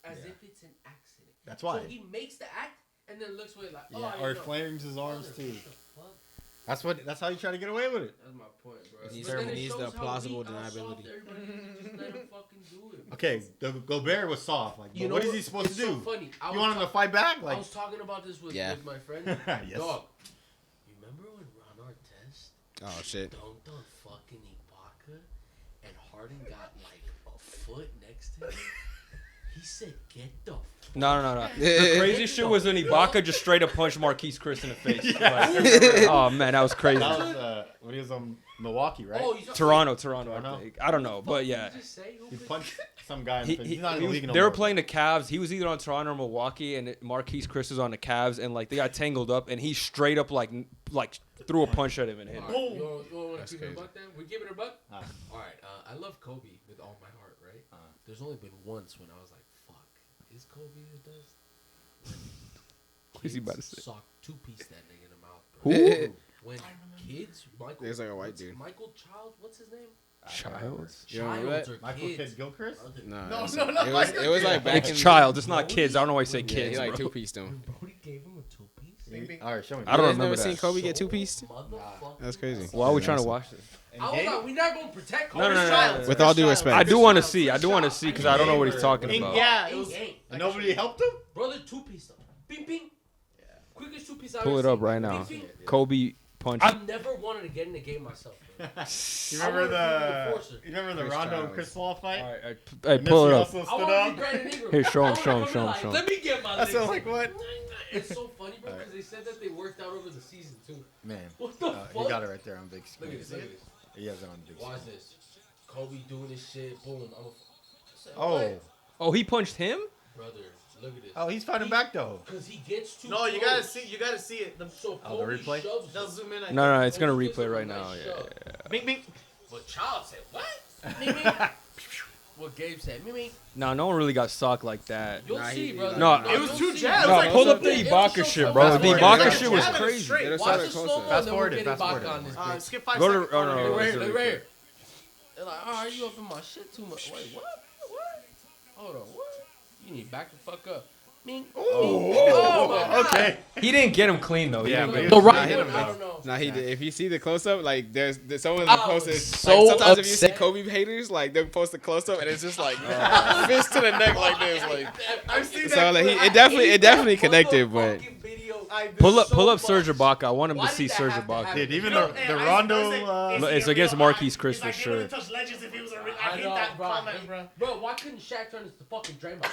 as Yeah. if it's an accident. That's why. So he makes the act and then looks away like, oh, Yeah, I or know. flames his arms Brother, too. what the fuck? That's how you try to get away with it. That's my point, bro. It needs- But then it needs shows the how plausible weak, how soft deniability. everybody is. Just let him fucking do it. Okay, the Gobert was soft. Like, You but know what is he supposed it's to do? So funny. You want him to fight back? I Like, was talking about this with my friend. Yes. Dog, you remember when Ron Artest Oh shit. dunked on fucking Ibaka and Harden got like a foot next to him? He said, "Get the fuck." No. The craziest shit was when Ibaka just straight up punched Marquise Chris in the face. Like, oh man, that was crazy. that was when he was on Milwaukee, right? Oh, you Toronto, I Toronto? think. I don't know, What but did yeah. you just say? Who He picked- punched some guy in the face. He's not in He the was- league no they were more. playing the Cavs. He was either on Toronto or Milwaukee, and Marquise Chris was on the Cavs, and like they got tangled up, and he straight up like threw a punch at him and hit him. All right, you want That's to keep it a crazy. buck then? We give it a buck? Ah. All right. I love Kobe with all my heart, right? There's only been once when I was like, fuck, is Kobe the best? What is he about to say? Sock two-piece that nigga in the mouth, bro. Who? When kids, Michael, There's like a white what's- dude. Michael Child, what's his name? Childs? You don't remember Childs that? or Michael kids. Kidd Gilchrist? Brother, No, No, it's- no, no, It was like back in It's Child. It's not kids. I don't know why you say Yeah, kids, he like bro. two piece them. when Brody gave him a two-piece. All right, show me. I don't You guys remember never that. seen Kobe get two pieced? Motherfucker. That's crazy. Why are we Yeah, trying to that's- watch this? I was like, we not gonna protect Kobe. No, no, no, Child. no. With all due respect. I do Chris want to Child, see. I Chris do want to Child. see because I don't know what he's talking In- about. Yeah, it was. And nobody helped him? Brother, two-piece though. Bing, bing. Quickest two-piece I've Pull ever it up seen. right now. Bing, bing. Kobe punch. I've never wanted to get in the game myself. Bro. You I remember wanted to be the the enforcer. Rondo and Childs. Chris Paul fight? All right, And hey, pull Nipsey it up. Hussle I stood want to up. be Brandon Ingram. Here, show him, I wanna show him, come show in him, like, show him. Let me get my That sound licks like in. what? It's so funny, bro, Alright. because they said that they worked out over the season too. Man, What the he fuck? got it right there on big Look screen. at this. Look at this. He has it on big Watch screen. this. Kobe doing this shit. Boom. Oh. Oh, he punched him? Brother, look at this. Oh, he's fighting back though. Because he gets too No, you close. gotta see. You gotta see it. So Oh, the Kobe replay? shoves They'll him. zoom in. No, it's gonna Kobe gives replay him a right nice now. Yeah. shove. Mink, mink. But Child said, what? Ming, ming. What Gabe said, ming, ming. No, no one really got socked like that. You'll Nah, see, he- brother. No, It was You'll two see. jabs. No, like, pull up the They have to Ibaka show shit, some bro. fast The forward. Ibaka Yeah, shit was jab it crazy. straight. They just Watch started the slow closer. mo and Fast then we'll forward get it, fast Ibaka forward it. on this bitch. Skip 5 Go to- seconds. oh, no, Look no, right here, no, look no, right here. They're like, oh, you up in my shit too much. Wait, what? What? Hold on, what? You need to back the fuck up. Ming. Oh, my God. okay. He didn't get him clean though. He Yeah, didn't but get he him The was- right hit one, him, I though. don't know. Nah, he did. If you see the close up, like there's someone I posted. was so like, sometimes if you see upset. Kobe haters, like they'll post a close up and it's just like fist to the neck like this, like. I've seen that. So like clip. it definitely connected, but Pull up so Serge much. Ibaka. I want him Why to see did that Serge have to Ibaka. happen? Dude, even You know, the and Rondo. It's against Marquise Chris for sure. touch legends if he was a I I hate know, that bro. comment, bro. Bro, why couldn't Shaq turn this to fucking Draymond?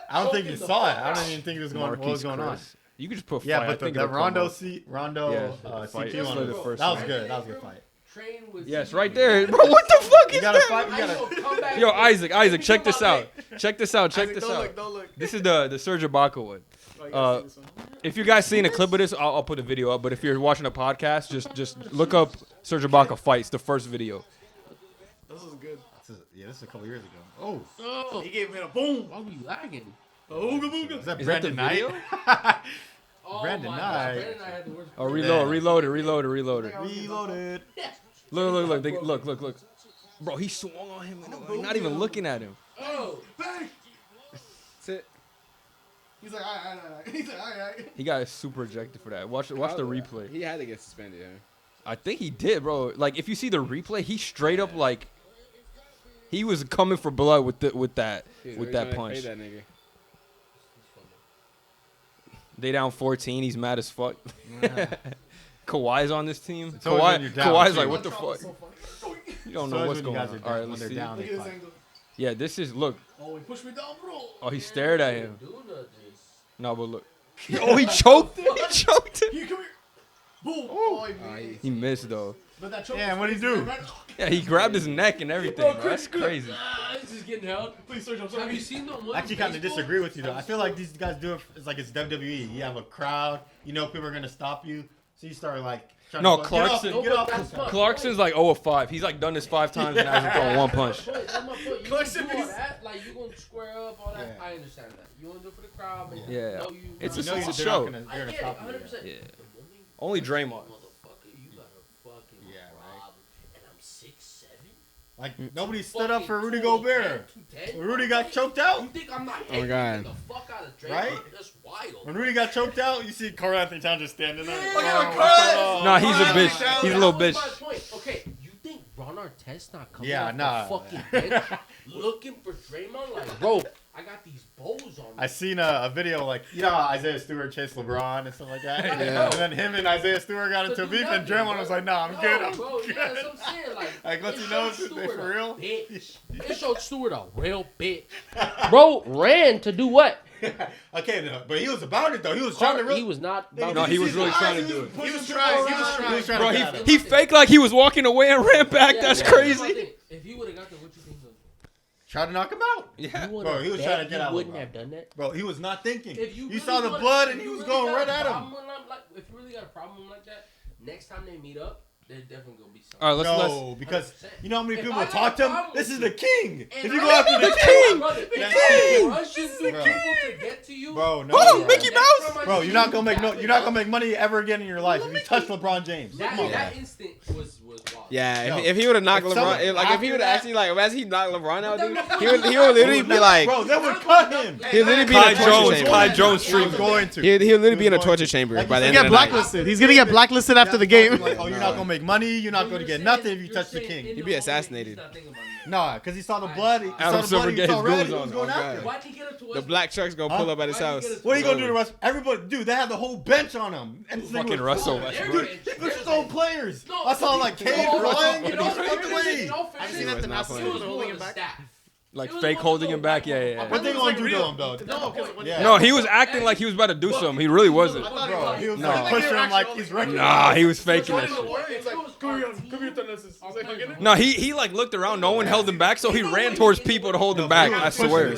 I don't think you Choking the saw it. fuck I don't out. even think it was going. What was Marquise going on? Chris. You could just put Yeah, fight. I but think the it'll come Rondo up. Rondo Yeah, fight. CP That's one. like the That first was one. good. That was a good fight. Train with Yes, CP. right there, bro. What the fuck You is gotta that? fight. You I gotta. know, come back Yo, here. Isaac, check Come this on, out. man. Check this out. Check Isaac, this don't out. look, don't look. This is the Serge Ibaka one. Oh, you gotta see this one. If you guys seen a clip of this, I'll put a video up. But if you're watching a podcast, just look up Serge Ibaka fights, the first video. This is good. This is a couple years ago. Oh, Oh, He gave him a boom. why were you lagging? Ooga booga. is that Is that the Brandon Knight? video? Oh Brandon my Knight. God, Brandon and I had the worst. Oh, Yeah. reload it. Reloaded. Look. Bro, he swung on him. Not even looking at him. Oh, Bang. that's it. He's like, alright. He's like, alright. He got super ejected for that. Watch the replay. He had to get suspended. Yeah. I think he did, bro. Like if you see the replay, he straight up like he was coming for blood with that Dude, with we're that trying to punch. pay that nigga. They down 14. He's mad as fuck. Kawhi's on this team. It's always when you're down, Kawhi's too. like, what the fuck? You don't know what's going on. All right, when let's they're see. down, Look they at this fight. angle. Yeah, this is look. Oh, he pushed me down, bro. Oh, he stared at him. do nothing. No, but look. Oh, he choked him. He choked him. Here, come here. Boom. Oh, He missed though. But that choke Yeah, was what'd he crazy. do? Yeah, he grabbed his neck and everything. Bro. That's crazy. Ah, this is getting held. Please search. I'm Have sorry. you seen the one? I actually kind of disagree with you though. I feel like these guys do it. It's like it's WWE. You have a crowd. You know people are gonna stop you, so you start like. trying No, to Clarkson- Get off. That's fun. Clarkson's like 0 of 5. He's like done this 5 times and hasn't thrown one punch. That's my point. You Clarkson gonna do all is- that? Like you gonna square up all that? Yeah. I understand that. You wanna do it for the crowd, man. Yeah. No, you. It's You a- know it's they're show. not gonna, I they're gonna get it, stop you. 100%. Yeah. But when you Only punch Draymond. a motherfucker, you gotta fucking Yeah, right. rob. And I'm 6'7". Like nobody stood up for Rudy Fucking Gobert. 210. When Rudy got choked out. You think I'm not Oh my hitting God. the fuck out of Draymond? Right? That's wild. When Rudy got choked out, you see Carl Anthony Towns just standing there. Yeah. Look at him, Carl. Nah, he's a Carl bitch. Anthony Towns. He's a little That was bitch. my point. Okay, you think Ron Artest not coming Yeah, off nah. the fucking bench looking for Draymond? Like, bro, I got these bows on me. I seen a video like how Isaiah Stewart chased LeBron and stuff like that. Yeah. And then him and Isaiah Stewart got into a beef, and Draymond was like, "Nah, I'm No, good. I'm bro, good." yeah, that's what I'm saying. Like Like, once it he knows showed that they Stewart for a real. bitch. It showed Stewart a real bitch. Bro ran to do what? Okay, no, but he was about it though. He was trying to really. He was not. Did No, you he see was his really eyes? trying to He do was it. pushing He was through trying, around. he was trying. He was trying Bro, to get him. he faked like he was walking away and ran back. Yeah, That's yeah, crazy. that's my thing. If he would have got there, what you think? Tried to knock him out. Yeah. You Bro, he was trying to get you out. wouldn't have done that. Bro, he was not thinking. If you You really saw the wanna- blood if and he you was really going got right a at him. problem with if you really got a problem like that, next time they meet up, there's definitely gonna be something. All right, let's. No, because 100%. you know how many If people I talk got to a him? problem This with is the king. And If you I- go after the Brother, king, brother, the if king. you rushing through Bro. people to get to you, Bro, no. Hold on, bro. Mickey next Mouse. time I Bro, see you're not you gonna make tapping you're not up, gonna make money ever again in your life if you touch LeBron James. That, Come on, that man. instant was wild. Yeah, Yo, if he would have knocked if LeBron, someone- if he would after have that- actually like as he knocked LeBron out, But dude, then he would literally be like, Bro, they would cut him. he'll literally be in Kai a torture Jones, chamber. Kai Jones He was streak. going to. He'll literally be in a He was torture going to. chamber Like by you the said, end Get of the night. blacklisted. He's gonna get blacklisted after the game. Like, oh, you're not gonna make money. You're not gonna get nothing if you touch the king. He'd be assassinated. Nah, because he saw the blood. He saw Adam the Silver blood. He get saw his red. goons He was on. going Oh, after God. him. Why'd he get up to us? The black truck's gonna pull up at his Why'd he house. get us- What are you gonna do It's to Russ? Everybody, dude, they had the whole bench on him. And this nigga Fucking was- Russell Dude, Westbrook. They're still players. No, I saw like Cade no, flying. no, You no, know, no, fuck no, away. no, I've fair seen He that was the not Nationals playing. He were was holding more him the back. staff. Like It was fake more holding so him back. Yeah, back yeah. on- What they gonna do to him though? No, because No, he was acting like he was about to do something. He really wasn't. Bro, he was No. like pushing him like he's ready. Nah, he was faking that If shit. it was our team, Come here, Thanasis. No, he like looked around. No one held him back, so he ran towards people to hold him back. I swear. We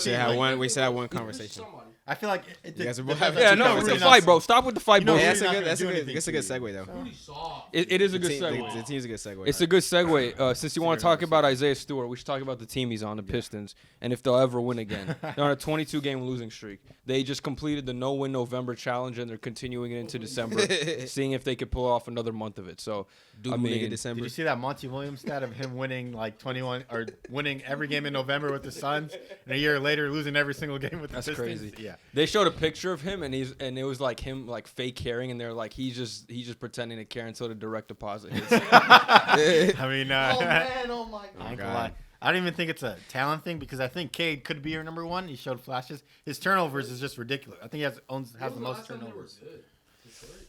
should have one conversation. I feel like You guys are both depends having on Yeah, two no, it's a conversations. fight, bro. Stop with the fight, You know, bro. Yeah, Rudy's not gonna that's do a anything good to you. segue though. Rudy soft. It is a good The segue. team's a good segue. It's a good segue. Since you want to talk about Isaiah Stewart, we should talk about the team he's on, the Pistons, and if they'll ever win again. They're on a 22-game losing streak. They just completed the no-win November challenge, and they're continuing it into December, seeing if they could pull off another month of it. So, I mean, Did December. you see that Monty Williams stat of him winning like 21 or winning every game in November with the Suns, and a year later losing every single game with the That's Pistons? crazy. Yeah. they showed a picture of him, and it was like him like fake caring, and they're like he's just pretending to care until the direct deposit hits. I mean, Oh man, oh my I ain't God. gonna lie. I don't even think it's a talent thing because I think Cade could be your number one. He showed flashes. His turnovers is just ridiculous. I think he has the most turnovers.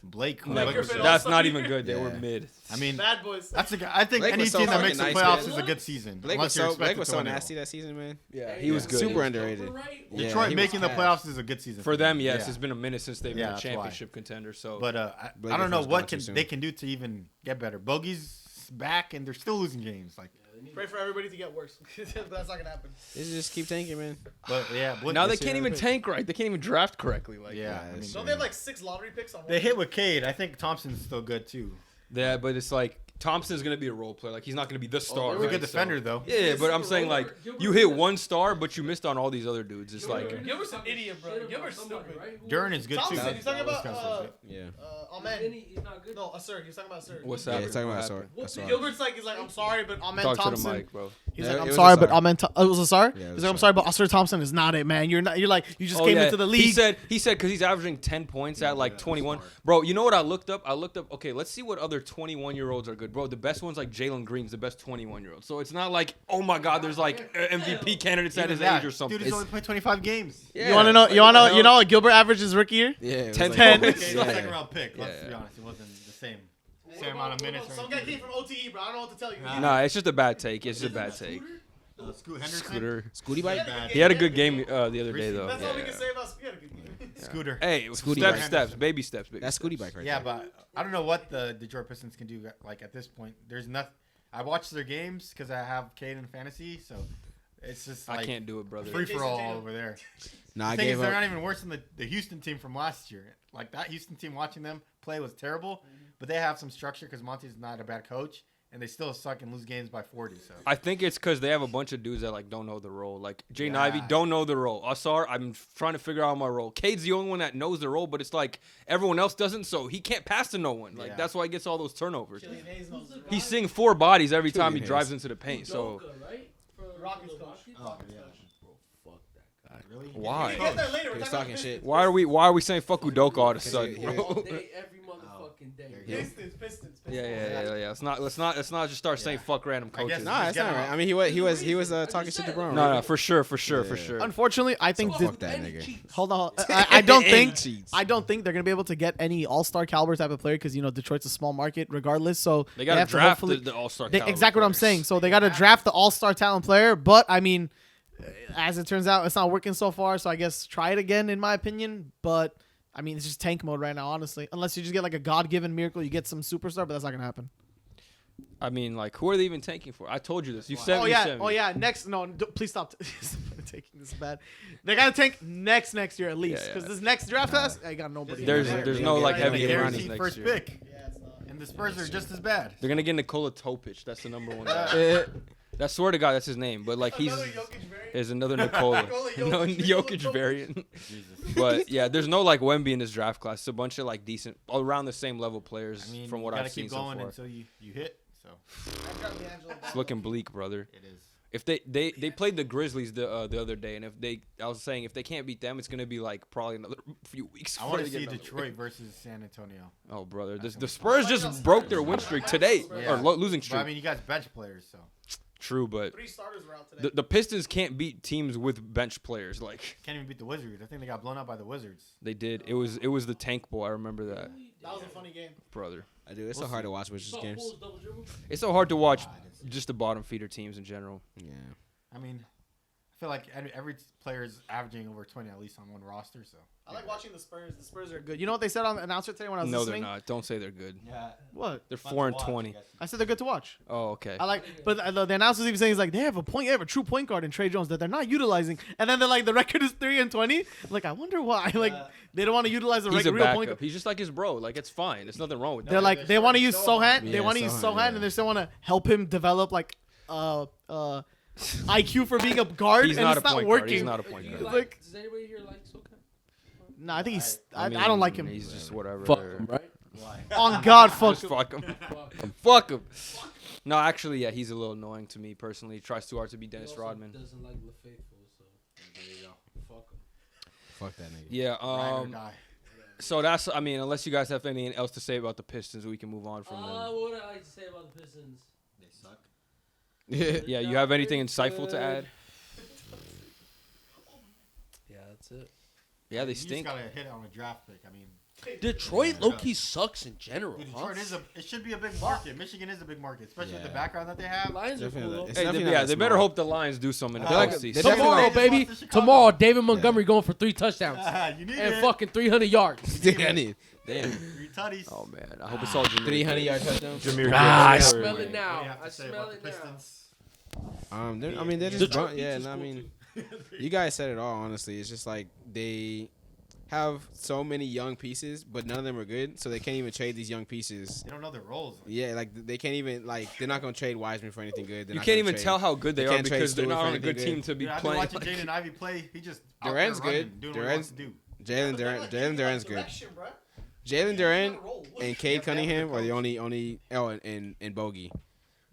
Blake, Never. Blake was Griffin good. That's not even good. They Yeah. were mid. I mean, Bad boys. that's a. I think Blake any was so team that makes the fucking nice, playoffs man. is a good season. Blake unless was you're so expected to win it nasty all. that season, man. Yeah, he was good. Super underrated. Yeah, Detroit he was making the cash. playoffs is a good season For them, yes, Yeah. it's been a minute since they've Yeah, been a that's why. championship contender. So, But Blake I don't know Griffin's what gone too soon. they can do to even get better. Bogey's back and they're still losing games. Like, Pray for everybody to get worse. But that's not gonna happen. They just keep tanking, man. but yeah, now they this year- can't even tank right. They can't even draft correctly. Like, Yeah, I that's mean, Don't they have like 6 lottery picks on one they hit team? with Cade. I think Thompson's still good too. yeah, but it's like Thompson's gonna be a role player. Like he's not gonna be the star. He's a right? good defender So- though. Yeah, but I'm saying like you hit one star, but you missed on all these other dudes. It's like Gilbert's an idiot, bro. Gilbert's stupid. Duran is good too. Thompson, he's talking about Yeah. Amen. He's not good. No, Sir. He's talking about Sir. what's Yeah, that? he's talking about Asar. Gilbert's like, he's like, I'm sorry, but Amen Talk to the Thompson. mic, bro. He's Yeah, like, it I'm was sorry, Asar. but Amen. It was Asar. Yeah, it was He's like, I'm Asar. sorry, but Asar Thompson is not it, man. You're not. You're like, you just came into the league. He said because he's averaging 10 points at like 21. Bro, you know what I looked up? Okay, let's see what other 21-year-olds are good. Bro, the best one's like Jalen Green's the best 21-year-old. So it's not like, oh my God, there's like MVP candidates at his age or something. Dude, he's only played 25 games. Yeah. You want to know? You know what Gilbert averaged his rookie year? Yeah, it was 10 like- points. Okay, he's a Yeah. second round pick. Let's Yeah. be honest, it wasn't the same amount of minutes. or Some guy anything. came from OTE, bro. I don't know what to tell you. Nah, it's just a bad take. It's just a bad take. Scoot Henderson. Scooter. Scooty bike. Bad. He had a good game the other day though. That's all we Yeah. can say about Scooter. Scooter. Hey, Scooty steps, bike. steps, baby steps. Baby That's steps. Scooty bike right Yeah, there. but I don't know what the Detroit Pistons can do. Like at this point, there's nothing. I watch their games because I have Cade in fantasy, so it's just like I can't do it, brother. free for all over there. Nah, I The thing is, gave they're up. not even worse than the Houston team from last year. Like that Houston team, watching them play was terrible, but they have some structure because Monty's not a bad coach, and they still suck and lose games by 40. So I think it's because they have a bunch of dudes that like don't know the role. Like Jay Ivey Yeah. don't know the role. Asar, I'm trying to figure out my role. Cade's the only one that knows the role, but it's like everyone else doesn't, so he can't pass to no one. Like Yeah. that's why he gets all those turnovers. Killian Hayes knows the He's seeing 4 bodies every time he Hayes. drives into the paint. So right? Rockets coach. oh yeah, Fuck that guy. really? why? We get there later. He We're was talking talking shit. Why are we saying fuck Udoka all of a sudden, Yeah. bro? All day, every motherfucking day. Yeah. Pistons. Yeah. Let's not just start saying fuck random I guess coaches. not. Nah, it's not right. I mean, he was talking shit to Brown. No, for sure. Yeah. Unfortunately, I think Fuck that nigga. Hold on. I don't think Cheats. I don't think they're gonna be able to get any all-star caliber type of player because Detroit's a small market regardless. So They got to have draft hopefully- the all-star. exactly what I'm saying. So they got to draft the all-star talent player. But I mean, as it turns out, it's not working so far. So I guess try it again, in my opinion. But I mean, it's just tank mode right now, honestly. Unless you just get like a God-given miracle, you get some superstar, but that's not gonna happen. I mean, like, who are they even tanking for? I told you this. You said Oh yeah. Next, no, please stop taking this bad. They gotta tank next year at least Yeah, because yeah. this next draft class, I got nobody. There's no like heavy Guaranteed advantage next first year. pick, Yeah, it's not. and the Spurs are just as bad. They're gonna get Nikola Topic. That's the number one guy. That swear to God, that's his name. But like Another Jokic variant? is another Nikola. Nikola No, Jokic. Jokic variant. Jesus. But yeah, there's no like Wemby in this draft class. It's a bunch of like decent, around the same level players I mean, from you what gotta I've seen keep so going far. until you hit. So It's looking bleak, brother. it is. If they played the Grizzlies the other day, and I was saying if they can't beat them, it's gonna be like probably another few weeks. I before want to they see get another Detroit versus San Antonio. win. Oh, brother, the Spurs just broke their win streak today, Yeah. or losing But streak. I mean, you guys bench players, so True, but 3 starters were out today. the Pistons can't beat teams with bench players. Like can't even beat the Wizards. I think they got blown out by the Wizards. they did. It was the Tank Bowl. I remember that, That was a funny game. brother. I do. It's so hard to watch Wizards games. It's so hard to watch just the bottom feeder teams in general. Yeah. I mean, I feel like every player is averaging over 20 at least on one roster. So I like watching the Spurs. The Spurs are good. You know what they said on the announcer today when I was No, listening? they're not. Don't say they're good. Yeah. What? They're Fun to 4 and watch, 20. I guess. I said they're good to watch. Oh, okay. I like, but the announcer was even saying he's like they have a true point guard in Trey Jones that they're not utilizing, and then they're like the record is 3 and 20. Like I wonder why. Like they don't want to utilize the He's a real point backup. guard. He's just like his bro. Like it's fine. There's nothing wrong with They're that. like they want to use Sohan. Yeah, They want to use Sohan, Sohan, yeah. and they still want to help him develop like IQ for being a guard, He's and not it's a not point working. guard. He's not a point You guard. like- does anybody here like Sokan? No, I think he's. I mean, don't like him. He's just whatever. Fuck him, right? Why? On God, fuck. Just fuck him. Fuck him. Fuck him. No, actually, yeah, he's a little annoying to me personally. He tries too hard to be Dennis He also Rodman. doesn't like LaFaithful, so there you go. Fuck him. Fuck that nigga. Yeah. Ride or die. So that's. I mean, unless you guys have anything else to say about the Pistons, we can move on from them. What would I like to say about the Pistons? They suck. Yeah. You have anything insightful to add? Yeah, that's it. Yeah, they You stink. just gotta hit on a draft pick. I mean, Detroit Yeah. low-key sucks in general. dude, huh? Detroit it should be a big market. Michigan is a big market, especially with the Yeah. background that they have. Lions are Definitely. cool. It's Hey, definitely yeah, not they better small. hope the Lions do something in the They're like- postseason. they're Tomorrow, They just baby. lost to Chicago. Tomorrow, David Montgomery going for 3 touchdowns You need and it. fucking 300 yards. Damn. Damn. 3 tutties. Oh man, I hope it's all Jameer. 300-yard touchdown. Jameer I Gibbs. smell it What do you now. have to I say smell about it the now. Pistons? I mean, they're just Detroit drunk. Yeah, Beach is no, I cool, mean, too. you guys said it all. Honestly, it's just like they have so many young pieces, but none of them are good, so they can't even trade these young pieces. They don't know their roles. Yeah, like they can't even like they're not gonna trade Wiseman for anything good. They're You not can't gonna even trade- tell how good they They are can't trade because they're Stewart not for on a good anything team to be Dude, I've been playing. watching like- Jaden Ivey play. He just out Durant's there running, good. doing what he wants to do. Jalen Durant's good. Jalen Durant and Cade Cunningham are the only and Bogey.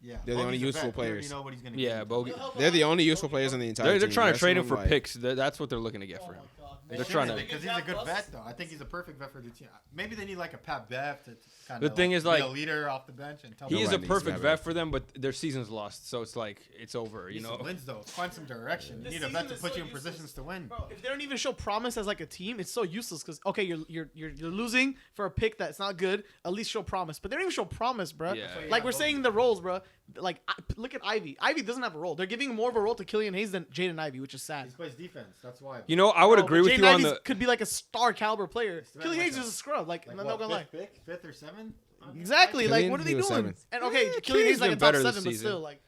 Yeah, They're the only Bogey's a useful vet. We already players. know what he's gonna Yeah, get. Bogey. They're the only useful players on the entire They're team. trying to That's trade him what for I'm like- picks. That's what they're looking to get for him. They're trying to. because he's a good vet though. I think he's a perfect vet for the team. Maybe they need like a Pat Bev to kind The of thing is, be like, a leader off the bench and tell He them is a Nobody needs to perfect have vet it. for them, but their season's lost, so it's like it's over. You need know. some wins though. Find some direction. You This need a season vet to is put so you in useless. positions to win. Bro, if they don't even show promise as like a team, it's so useless. Because okay, you're losing for a pick that's not good. At least show promise. But they don't even show promise, bro. Yeah. Like we're saying the roles, bro. Like look at Ivy. Ivy doesn't have a role. They're giving more of a role to Killian Hayes than Jaden Ivey, which is sad. He plays defense. That's why. You know, I would Bro, agree but with Jaden you on Ivey's the. could be like a star caliber player. Like Killian Hayes a- is a scrub. Like, I'm not what, gonna lie. fifth or seventh? Exactly. Like, Killian, what are they he doing? was seventh. And okay, Yeah, Killian Hayes Killian's like a been top better this 7, but season. still, like,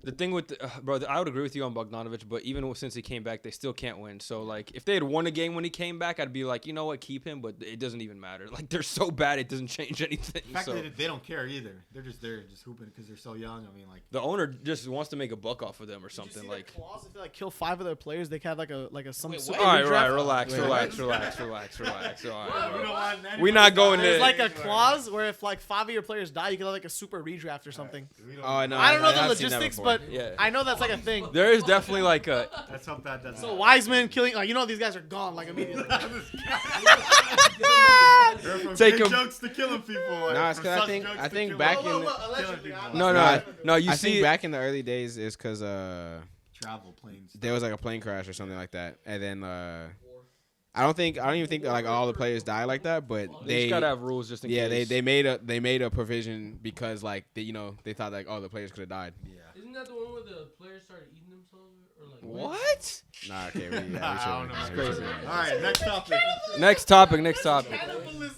The thing with, bro, I would agree with you on Bogdanovich, but even since he came back, they still can't win. So, like, if they had won a game when he came back, I'd be like, you know what, keep him, but it doesn't even matter. Like, they're so bad, it doesn't change anything. The fact So, that they don't care either. They're just there, just hooping because they're so young. I mean, like. the owner just wants to make a buck off of them or something. Like, clause, if they like kill 5 of their players, they can have like a some Wait, super what? all right, redraft. right, relax, Wait, relax, relax, relax, relax. All We right, don't want anybody We're not going to- to- There's like a clause where if like 5 of your players die, you can have like a super redraft or something. We don't- Oh, I know. I don't know the I've seen that logistics, before. but Yeah. I know that's like a thing. There is definitely like a. Let's hope that doesn't. So Wiseman killing, like you know, these guys are gone like immediately. They're from Take big him- jokes to killing people. Nah, it's from 'cause I such think- jokes I to think killing back people. in the- Killing people. No, Nah, no. You I see, think back in the early days is because Travel planes. there was like a plane crash or something like that, and then I don't even think that, like all the players die like that, but they just gotta have rules just in yeah case. they made a provision because like they thought like the players could have died. Yeah. Isn't that the one where the players started eating themselves or like What? Nah, okay, we I don't know. it's crazy. All right, next topic. Next topic.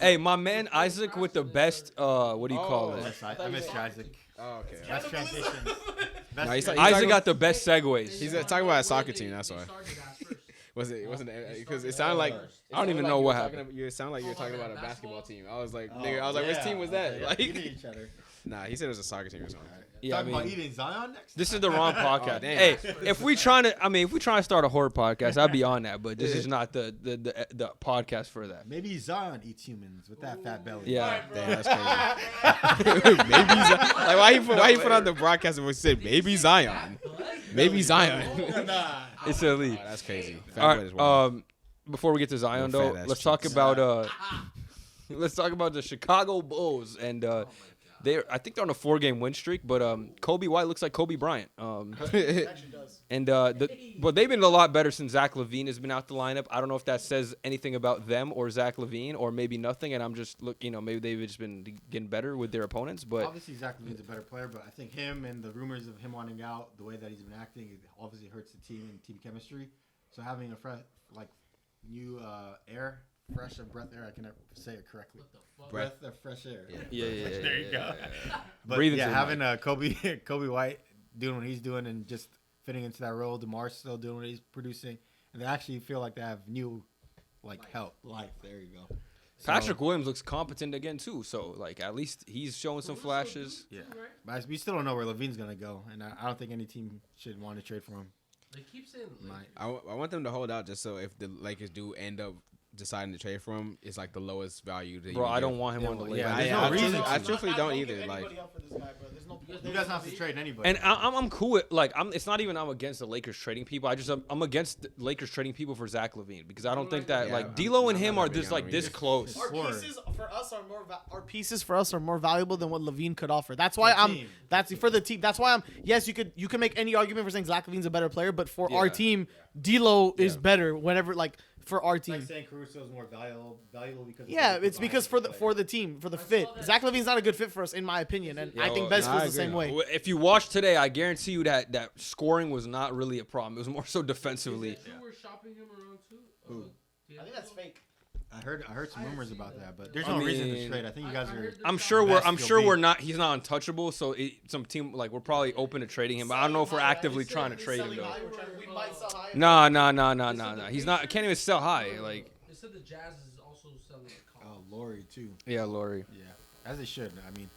Hey, my man Isaac with the best. What do you call Oh, it? I missed Isaac. Oh, okay. Best transitions. No, he's Best like- Isaac got the best segues. He's talking about a soccer team. That's why. Wasn't because it sounded like I don't even know what happened. You sound like you were talking about a basketball team. I was like, Oh, nigga, I was like, yeah. which team was that? Okay, Like, eating each other. nah, he said it was a soccer team or something. Yeah, I Talking about mean, eating Zion next. this is the wrong podcast. damn. Hey, if we trying to start a horror podcast, I'd be on that. But this is not the podcast for that. Maybe Zion eats humans with that fat belly. Yeah. Damn, that's crazy. Maybe Zion. Like why you put on the broadcast and said maybe Zion, maybe Zion. Nah. It's elite. Oh, that's crazy. Fat All boy is right. wild. Before we get to Zion, Little though, fat-ass let's talk cheeks. about let's talk about the Chicago Bulls and I think they're on a 4-game win streak, but Kobe White looks like Kobe Bryant. And but they've been a lot better since Zach LaVine has been out the lineup. I don't know if that says anything about them or Zach LaVine, or maybe nothing. And I'm just maybe they've just been getting better with their opponents. But Obviously, Zach LaVine's a better player, but I think him and the rumors of him wanting out, the way that he's been acting, it obviously hurts the team and team chemistry. So having a like new air, fresh of breath air. I can never say it correctly. What the fuck? Breath of fresh air. Yeah. Yeah. There you go. But Breathe into yeah, the having Kobe White doing what he's doing and just fitting into that role. DeMar's still doing what he's producing, and they actually feel like they have new, help. Life. There you go. Patrick Williams looks competent again too, so like at least he's showing some flashes. Yeah, but we still don't know where Levine's gonna go, and I don't think any team should want to trade for him. They keep saying the Lakers. I want them to hold out just so if the Lakers do end up deciding to trade for him, it's like the lowest value. That Bro, I don't want him on the Lakers. Yeah, I, there's no I, reason I to. truthfully don't either. Like, He doesn't have to trade anybody. And I'm cool with it's not even I'm against the Lakers trading people. I'm against the Lakers trading people for Zach LaVine because I don't think that Yeah, D'Lo and I'm him not are that just big on like this Levine. close. Our Sure. pieces for us are more valuable than what Levine could offer. That's why For the team. That's for the team. That's why yes, you can make any argument for saying Zach LaVine's a better player, but for our Yeah. team, D'Lo is Yeah. better whenever for our It's team. like saying Caruso is more valuable because. Yeah, it's because for the team, for the fit. Zach LaVine's not a good fit for us, in my opinion, and I Yo, think Bez no, I feels the same agree. way. If you watch today, I guarantee you that scoring was not really a problem. It was more so defensively. Is it true we're shopping him around too? Who? I think that's fake. I heard some rumors about that, but there's I no reason to mean, trade. I think you guys I are. heard I'm Best sure you'll we're be. not. He's not untouchable. So some team we're probably open to trading him. But I don't know if we're actively trying to trade him though. We might sell high. Nah. He's not. Can't even sell high. Like They said the Jazz is also selling a Oh, Laurie too. yeah, Laurie. Yeah, as they should. I mean,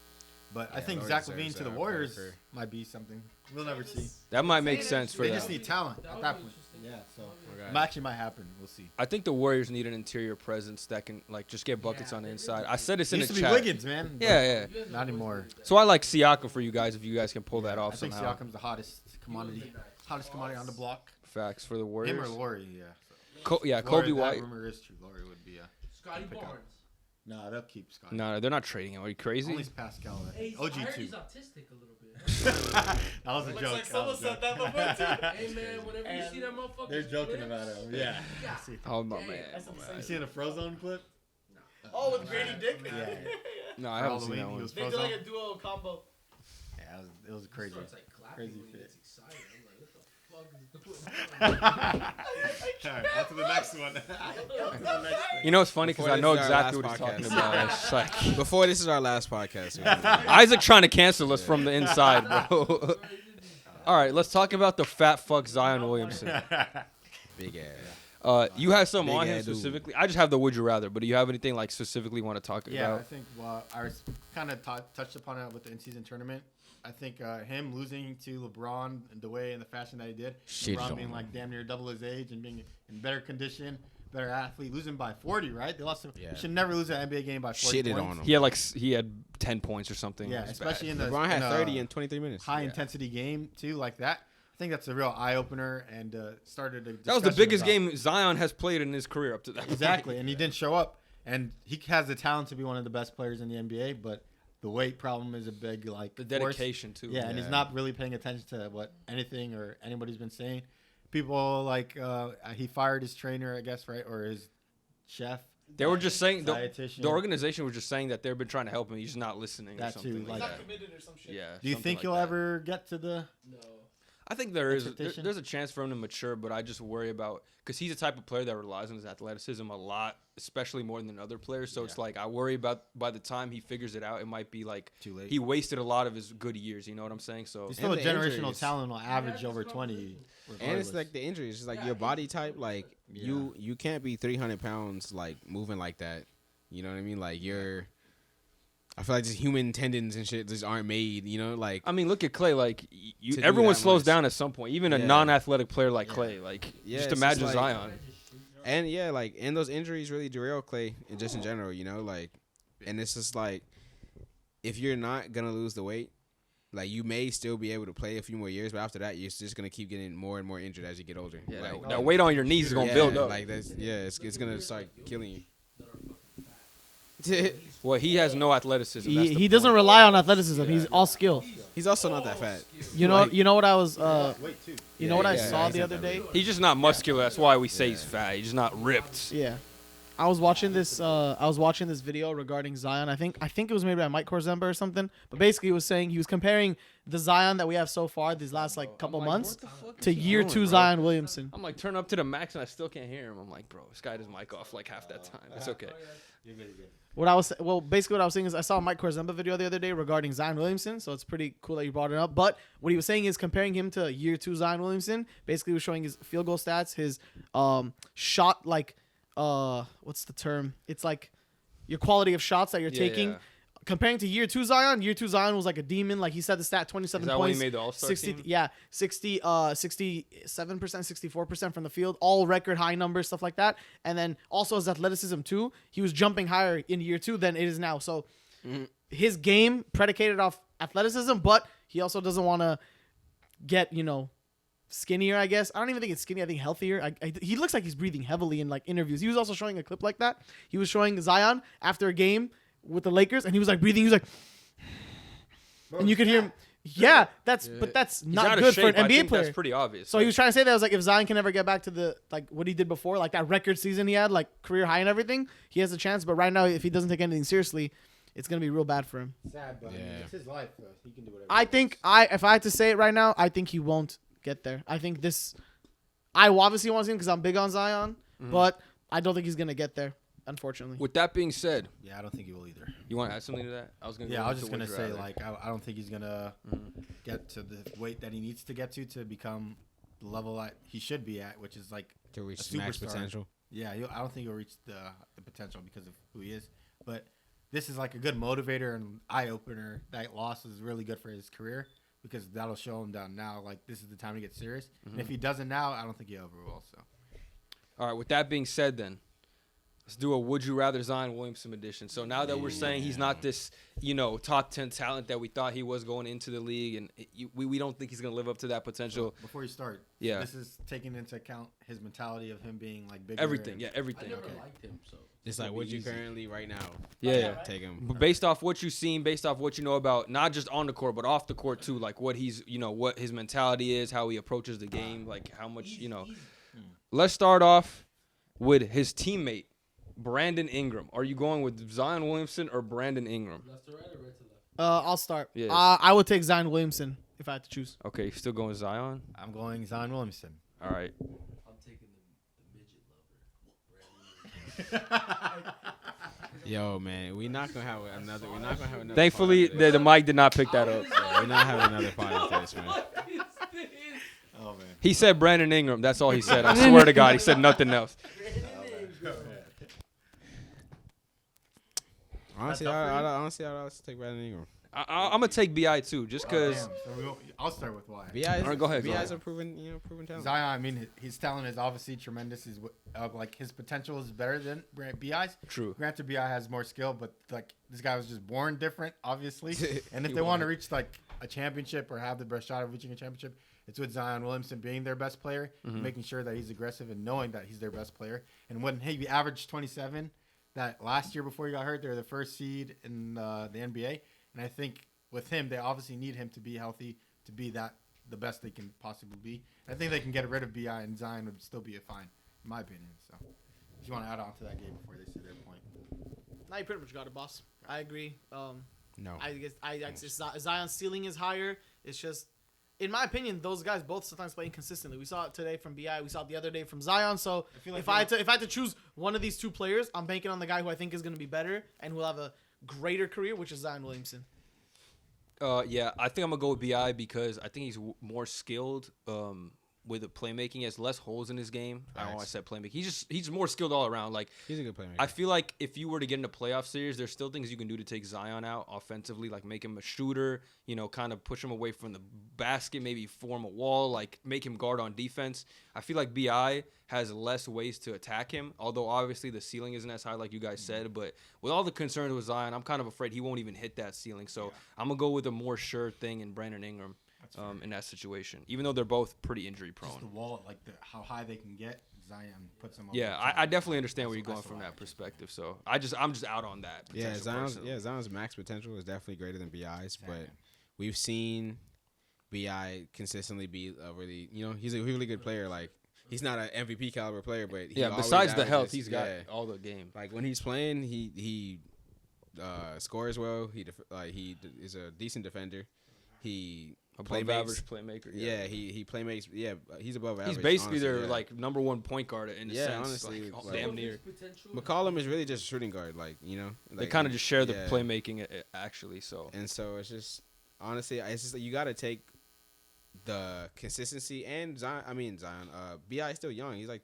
but I Yeah, think Laurie Zach deserves LaVine to the that Warriors for- might be something. We'll never see. That might make sense for They them. just need talent That at would that be point. interesting. Yeah, so Okay. it actually might happen. We'll see. I think the Warriors need an interior presence that can just get buckets on the inside. I said this It in used the to be chat. Wiggins, man. but Yeah. Not anymore. So I like Siakam for you guys if you guys can pull that off I think somehow. Siakam's the hottest commodity on the block. Facts for the Him or Warriors. Laurie, yeah. Kobe Laurie, White. That rumor is true. Laurie would be a. Scotty Pick up. Barnes. No, they'll keep Scott. No, they're not trading him. Are you crazy? Only Pascal. Hey, I OG heard two. he's autistic a little bit. That was a joke. Hey man, whenever you see that motherfucker, They're joking about him. Yeah. Yeah. Oh my Damn. man. You seen the Frozone clip? Oh, with Grady Dick. Yeah. No, I For haven't seen Halloween, that he one. was They did Frozone. like a duo combo. Yeah, it was crazy. Starts, like, clapping Crazy when he fit. gets excited. I'm like, what the fuck is going on? Alright, on to the next one. You know, it's funny because Before I know this is our exactly what last he's talking podcast. about. It's like Before this is our last podcast. Isaac trying to cancel us from the inside, bro. All right, let's talk about the fat fuck Zion Williamson. Big ass. You have some Big on him ass dude. specifically. I just have the would you rather, but do you have anything like specifically want to talk Yeah, I about? think I kind of touched upon it with the in-season tournament. I think him losing to LeBron the way and the fashion that he did, Shit LeBron on being him. like damn near double his age and being in better condition, better athlete, losing by 40, right? They lost. Yeah. You should never lose an NBA game by 40 Shitted points. on him. He had 10 points or something. Yeah, It was especially bad. in the LeBron had in a 30 in 23 minutes. high intensity game too, like that. I think that's a real eye opener and started a That was the discussion biggest about- game Zion has played in his career up to that. Exactly, and he didn't show up. And he has the talent to be one of the best players in the NBA, but the weight problem is a big The force. dedication too. Yeah, and he's Yeah. not really paying attention to what anything or anybody's been saying. People like he fired his trainer, I guess, right, or his chef. They were just saying Dietitian. the organization was just saying that they've been trying to help him. He's just not listening or That something too, like like- that. committed or some shit. Yeah. Do you something think like he'll that. ever get to the? No. I think there's Expectation? a chance for him to mature, but I just worry about because he's the type of player that relies on his athleticism a lot, especially more than other players. So it's like I worry about by the time he figures it out, it might be like Too late. he wasted a lot of his good years. You know what I'm saying? So He's still a the generational injuries. talent. Will average Yeah, over this 20. conversation. And it's regardless. like the injuries. It's like Yeah, your body type. Like Yeah. you can't be 300 pounds like moving like that. You know what I mean? Like I feel like just human tendons and shit just aren't made. You know, like I mean, look at Clay. Like To do everyone that slows much. down at some point. Even a Yeah. non-athletic player like Yeah. Clay. Like Yeah, just it's imagine just like- Zion. and yeah, like and those injuries really derail Clay and just in general. You know, like and it's just like if you're not gonna lose the weight. Like you may still be able to play a few more years, but after that, you're just gonna keep getting more and more injured as you get older. Yeah, like, that weight on your knees is gonna build up. Like that's it's gonna start killing you. Well, he has no athleticism. That's the He doesn't point. rely on athleticism. He's all skill. He's also not that fat. You know Like- you know what I was Wait, too. you know what I yeah, saw he's the not other that day? big. He's just not muscular. That's why we say he's fat. He's just not ripped. Yeah. I was watching this. I was watching this video regarding Zion. I think it was made by Mike Korzemba or something. But basically, he was saying he was comparing the Zion that we have so far these last like couple months to year 2 Zion Williamson. I'm like turn up to the max and I still can't hear him. I'm like, bro, this guy had his mic off like half that time. It's okay. Basically what I was saying is I saw a Mike Korzemba video the other day regarding Zion Williamson, so it's pretty cool that you brought it up. But what he was saying is comparing him to year 2 Zion Williamson. Basically, he was showing his field goal stats, his shot like what's the term? It's like your quality of shots that you're taking. Yeah. Comparing to year 2 Zion was like a demon. Like he said, the stat 27 Is that points. when he made the All-Star 60, team? yeah, 67%, 64% from the field, all record high numbers, stuff like that. And then also his athleticism too. He was jumping higher in year 2 than it is now. So his game predicated off athleticism, but he also doesn't want to get skinnier. I guess I don't even think it's skinny. I think healthier. He looks like he's breathing heavily in like interviews. He was also showing a clip like that. He was showing Zion after a game with the Lakers, and he was like breathing. He was like, and you could hear him. Yeah, but that's not good for an NBA player. That's pretty obvious. So he was trying to say that I was like, if Zion can ever get back to the like what he did before, like that record season he had, like career high and everything, he has a chance. But right now, if he doesn't take anything seriously, it's gonna be real bad for him. Sad, but I mean, it's his life. So he can do whatever. I think if I had to say it right now, I think he won't get there. I think I obviously want to see him because I'm big on Zion, but I don't think he's gonna get there. Unfortunately. With that being said, Yeah, I don't think he will either. you want to add something to that? I was gonna. Yeah, go I was into just gonna would you say rather. like I don't think he's gonna get to the weight that he needs to get to become the level that he should be at, which is like To reach a max superstar. potential. Yeah, I don't think he'll reach the potential because of who he is. But this is like a good motivator and eye opener. That loss is really good for his career because that'll show him down now. Like this is the time to get serious. And if he doesn't now, I don't think he ever will. So All right. With that being said, then let's do a Would You Rather Zion Williamson edition. So now that we're saying he's not this, top 10 talent that we thought he was going into the league, and we don't think he's gonna live up to that potential. before you start, Yeah. this is taking into account his mentality of him being like bigger. Everything. and- Yeah, I everything. never Okay. liked him, so It's like what you currently right now. Yeah. Take him. But based off what you've seen, based off what you know about not just on the court but off the court too, like what he's, what his mentality is, how he approaches the game, like how much, Let's start off with his teammate, Brandon Ingram. Are you going with Zion Williamson or Brandon Ingram? left to right or right to left? I'll start. Yes. I would take Zion Williamson if I had to choose. Okay, you're still going Zion? I'm going Zion Williamson. All right. I'm taking the midget lover. Yo, man, we're not gonna have another. Thankfully, pod the mic did not pick that up. after this. Yeah, we're not having another pod after this, man. Oh man. He said Brandon Ingram. That's all he said. I swear to God, he said nothing else. Honestly, I'll take Brandon Ingram. I'm gonna take Bi too, just because. Damn. So I'll start with why. Bi is, All right, go ahead, Bi go is ahead. a proven talent. Zion, I mean, his talent is obviously tremendous. Like his potential is better than Bi's. True. Granted, Bi has more skill, but like this guy was just born different, obviously. And if He they want to was. reach like a championship or have the best shot of reaching a championship, it's with Zion Williamson being their best player, making sure that he's aggressive and knowing that he's their best player. And when he averaged 27, that last year before he got hurt, they're the first seed in the NBA. And I think with him, they obviously need him to be healthy to be the best they can possibly be. I think they can get rid of Bi and Zion would still be fine, in my opinion. So, if you want to add on to that game before they say their point. Now you pretty much got it, boss. I agree. No. I guess Zion's ceiling is higher. It's just, in my opinion, those guys both sometimes play inconsistently. We saw it today from Bi. We saw it the other day from Zion. So I feel like if I had to choose one of these two players, I'm banking on the guy who I think is going to be better and who will have a greater career, which is Zion Williamson. Yeah, I think I'm gonna go with Bi because I think he's more skilled with the playmaking. He has less holes in his game. I don't know why I said playmaking. He's more skilled all around. Like He's a good playmaker. I feel like if you were to get in a playoff series, there's still things you can do to take Zion out offensively, like make him a shooter, kind of push him away from the basket, maybe form a wall, like make him guard on defense. I feel like Bi has less ways to attack him, although obviously the ceiling isn't as high like you guys said. But with all the concerns with Zion, I'm kind of afraid he won't even hit that ceiling. So I'm going to go with a more sure thing in Brandon Ingram in that situation, even though they're both pretty injury prone. Just the wall, like how high they can get, Zion puts them over Yeah, the top. I definitely understand where you're That's going the from way I that think. perspective. So I'm just out on that. Yeah, potential personally. Zion's max potential is definitely greater than Bi's, but Exactly. we've seen Bi consistently be a really, he's a really good player. Like he's not an MVP caliber player, but he Yeah, always besides the averages- health, he's got yeah. all the game. Like when he's playing, he scores well. He is a decent defender. He Above average playmaker. Yeah, he playmakes. Yeah, he's above average. He's basically honestly, their yeah. like number one point guard in a Yeah, sense. honestly, like, like- damn near. McCollum is really just a shooting guard. Like They like, kind of just share the yeah. playmaking actually. So And so it's just honestly, it's just like you got to take the consistency and Zion. Bi is still young. He's like,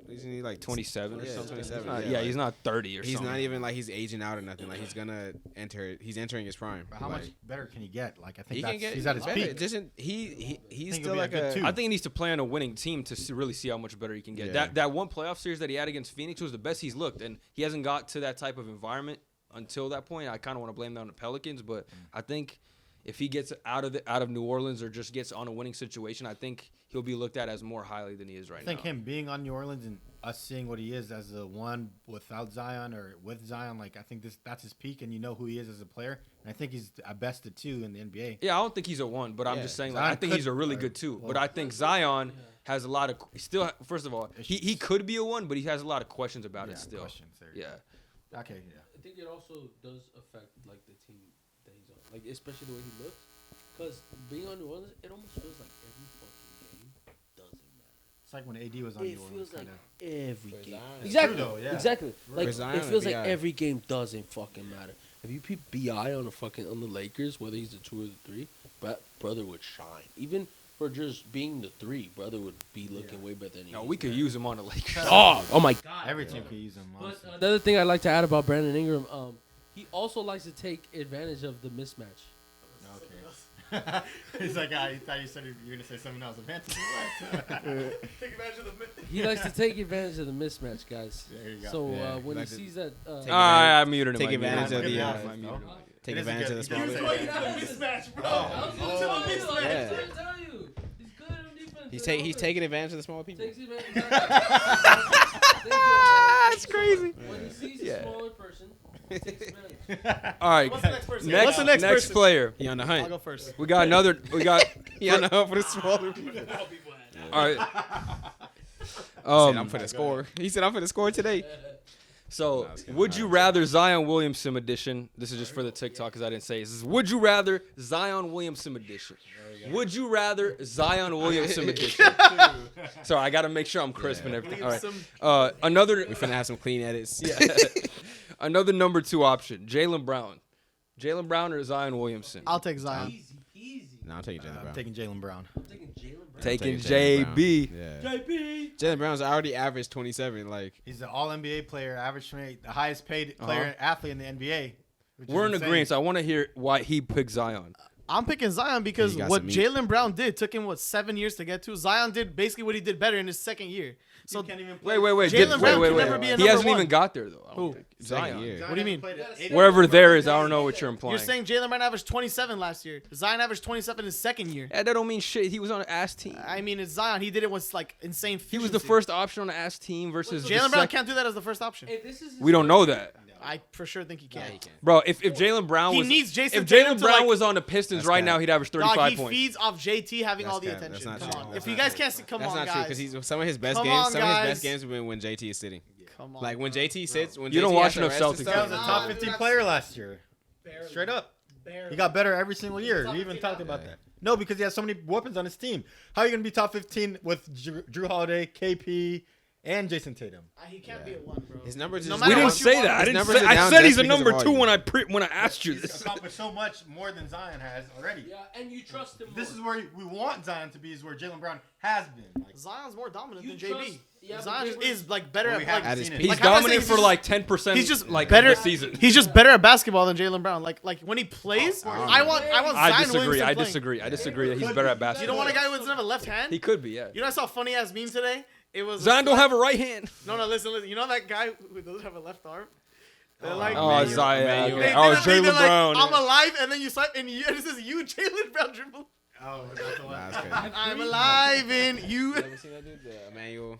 isn't he like 27 or Yeah, something. 27, He's not- yeah, yeah, like- he's not 30 or He's something. not even like he's aging out or nothing. Like he's gonna enter. He's entering his prime. But how Like, much better can he get? Like I think he that's, can get he's at his better. peak. It doesn't he's think still he'll be like a good a. two. I think he needs to play on a winning team to really see how much better he can get. Yeah. That one playoff series that he had against Phoenix was the best he's looked, and he hasn't got to that type of environment until that point. I kind of want to blame that on the Pelicans, but I think if he gets out of New Orleans or just gets on a winning situation, I think he'll be looked at as more highly than he is right I think now. him being on New Orleans and us seeing what he is as a one without Zion or with Zion, like I think that's his peak, and you know who he is as a player. And I think he's a best of two in the NBA. Yeah, I don't think he's a one, but I'm Yeah. just saying like, Zion I think could- he's a really or- good two. well- But I think Zion has a lot of still. First of all, he could be a one, but he has a lot of questions about it still. Questions there. Yeah. Okay. Yeah. I think it also does affect like the team that he's on, like especially the way he looks. Because being on New Orleans, it almost feels like every fucking game doesn't matter. It's like when AD was on It New Orleans. feels like Kinda. every For game. Zion. Exactly. True though, yeah. Exactly. Like For Zion it feels and like BI. every game doesn't fucking matter. If you put Bi on on the Lakers, whether he's the 2 or the 3, brother would shine. Even for just being the 3, brother would be looking way better than he No, is we could now. use him on the Lakers. Oh my god. Every team can use him. But Honestly. another thing I'd like to add about Brandon Ingram, he also likes to take advantage of the mismatch. Okay. He's like, I thought you said you were gonna say something else. Fantasy what? Take advantage of the. He likes to take advantage of the mismatch, guys. There you go. So Yeah, when he like to sees that, take I muted him. Take I muted advantage him. of the, I uh, muted him. Take It is a advantage good- of the he small. does ball. say that. mismatch, bro. I was Oh. telling you, like, Yeah. I'm trying to tell you, he's good on defense. He's good on he's offense. taking advantage of the small people. Takes advantage. That's crazy. When he sees Yeah. a smaller person, he takes advantage. All right. What's the next person? Next, What's the next person? player. He on the I'll hunt. go first. We got another. We got. He on the hunt for the smaller people. All right. He said, I'm Um. for the score. He said, I'm for the score today. So, Nah, I was kidding. would you rather Zion Williamson edition? This is just for the TikTok because I didn't say it. This is would you rather Zion Williamson edition? Would you rather Zion Williamson edition? Sorry, I got to make sure I'm crisp and everything. All right. Another. We finna have some clean edits. Yeah. Another number 2 option, Jaylen Brown. Jaylen Brown or Zion Williamson? I'll take Zion. Easy. No, I'm taking Jaylen I'm Brown. taking Jaylen Brown. I'm taking Jaylen Brown. Taking Jaylen Brown. JB. Yeah. JP. Jaylen Brown's already averaged 27. Like, He's an All NBA player, average 28, the highest paid player athlete in the NBA. which is We're in insane. agreement. I want to hear why he picked Zion. I'm picking Zion because He got what some meat. Jaylen Brown did took him 7 years to get to. Zion did basically what he did better in his second year. So You can't even play. Wait. Jaylen Brown can never be a He number hasn't one. even got there though. I don't Who? think. Second Zion. year. What do you mean? Wherever there is, I don't know what you're implying. you're saying Jaylen Brown averaged 27 last year. Zion averaged 27 his second year. Yeah, that don't mean shit. He was on an ass team. I mean, it's Zion. He did it with like insane. He was the efficiency. first option on the ass team versus the Jaylen Brown second. can't do that as the first option. If this is his We don't know that, I for sure think he can. yeah, he can. bro. If Jaylen Brown He was, needs Jason if Tatum Jaylen to, Brown like- was on the Pistons That's right cap. now, he'd average 35 Dog, he points. feeds off JT having all the That's cap. attention. That's Come not on. true. If That's you not guys true. can't see, come That's on, not true guys. because he's some of his best Come games. on, Some of his guys. best games have been when JT is sitting. Come on. Like when JT sits. When You JT don't has watch to enough rest and Celtics stuff, That was a games. top 15 player last year. Barely. Straight up. Barely. He got better every single year. Top We even 15 talked about now. that. No, because he has so many weapons on his team. How are you going to be top 15 with Drew Holiday, KP, and Jason Tatum? He can't be a one, bro. His numbers No is matter We down. didn't what you say want, that. I his didn't numbers say. are I down said just he's a because of number 2 volume. when I asked you He's this. accomplished so much more than Zion has already. Yeah, and you trust him. This is more. where we want Zion to be, is where Jaylen Brown has been. Like, Zion's more dominant You than trust- JB. yeah, but Zion there's- just is like better Well, we at haven't like At his seen it. peak. He's Like, how am I dominant saying for he's like 10%. he's just like better- this season. He's just better at basketball than Jaylen Brown. Like when he plays, Oh, I want I Zion disagree. Williamson I playing. disagree. I disagree that he's better at basketball. You don't want a guy who doesn't have a left hand? He could be, yeah. You know, I saw a funny ass meme today. It was Zion don't have a right hand. No, listen. You know that guy who doesn't have a left arm? They're like, Oh, Emmanuel. Zion. Emmanuel. Okay. they Oh, did a thing, they're Jaylen like, Brown. I'm alive, and then you swipe, and it says you, Jaylen Brown dribble. oh, that's the one. Nah, that's crazy. I'm alive in you. You ever seen that dude? The Emmanuel.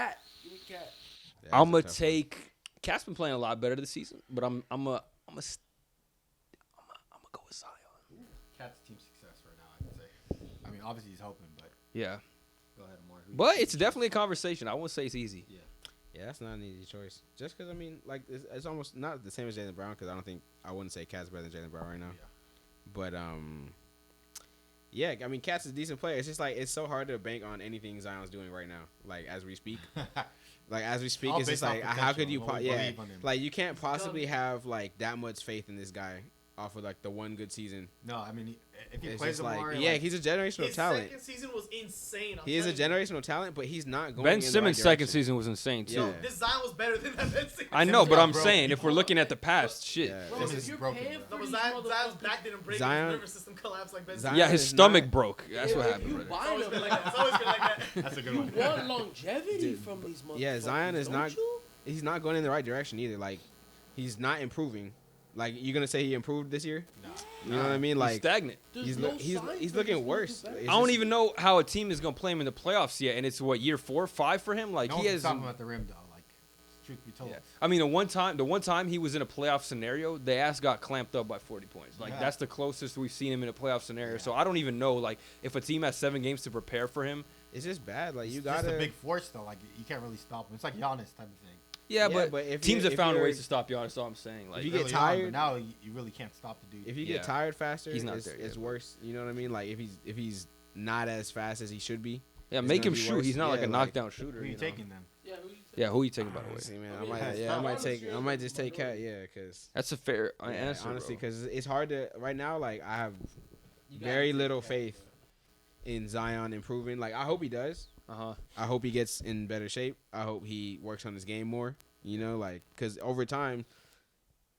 Cat. Give me Cat. Yeah, I'm that's gonna a tough one. take Cat's been playing a lot better this season, but I'm gonna go with Zion. Cat's team success right now, I can say. I mean, obviously he's hoping, but Yeah, go ahead, Omari. but it's definitely a conversation. I won't say it's easy. Yeah, that's not an easy choice. Just because, I mean, like, it's almost not the same as Jaylen Brown, because I wouldn't say Cat's better than Jaylen Brown right now. Yeah. But, yeah, I mean, Cat's a decent player. It's just, like, it's so hard to bank on anything Zion's doing right now, like, as we speak. All It's just, like, based off how could potential, you, what we believe on him. like, you can't possibly have, like, that much faith in this guy off of, like, the one good season. No, I mean, if he It's plays just like, Omari, yeah, like, he's a generational His talent. second season was insane. He is a generational talent, but he's not going Ben in the Simmons' right second direction. season was insane too. Yeah. This Zion was better than that Ben Simmons. I know, but Yeah, I'm bro. saying if we're looking at the past, shit. Yeah, Bro, This if is you're broken, paying bro. for No, these but Zion's motherfuckers- back didn't break. Zion- His nervous system collapsed like Ben Zion- Simmons. Yeah, his is stomach not- broke. That's what If happened. you brother. It's buy always them, been like that. It's always been like that. That's a good you one. want longevity Dude. from these motherfuckers. Yeah, Zion is don't not- you? He's not going in the right direction either. Like, he's not improving. Like, you're gonna say he improved this year? No. You know what I mean? He's Like, stagnant. There's he's no look- he's sign for looking this dude to worse. do better. It's I don't just- even know how a team is gonna play him in the playoffs yet, and it's what year 4, 5 for him. Like No he one's has. stopping him at the rim, though. Like, truth be told. Yeah. I mean, the one time he was in a playoff scenario, the ass got clamped up by 40 points. Like Yeah. that's the closest we've seen him in a playoff scenario. Yeah. So I don't even know like if a team has 7 games to prepare for him. It's just bad. Like, you It's just gotta. a big force, though. Like, you can't really stop him. It's like Giannis type of thing. Yeah, Yeah, but if teams you- have found you're- ways to stop Giannis. That's all I'm saying. Like, If you get Early on, tired- but now you really can't stop the dude. If you Yeah. get tired faster, He's not it's, there yet, it's but- worse. You know what I mean? Like, if he's not as fast as he should be. yeah, it's make gonna him be shoot. worse. He's not like Yeah, a like, knockdown shooter. Who are you you know? taking then? Yeah, who you take? Yeah, who are you taking by the way? Honestly, man, I I mean, might, it's yeah, I tough. might Honestly, take, I might just take Cat, yeah, because That's a fair answer. honestly, bro. because it's hard to right now. Like, I have You gotta very take little Cat, faith in Zion improving. Like, I hope he does. Uh-huh. I hope he gets in better shape. I hope he works on his game more. You know, like, because over time,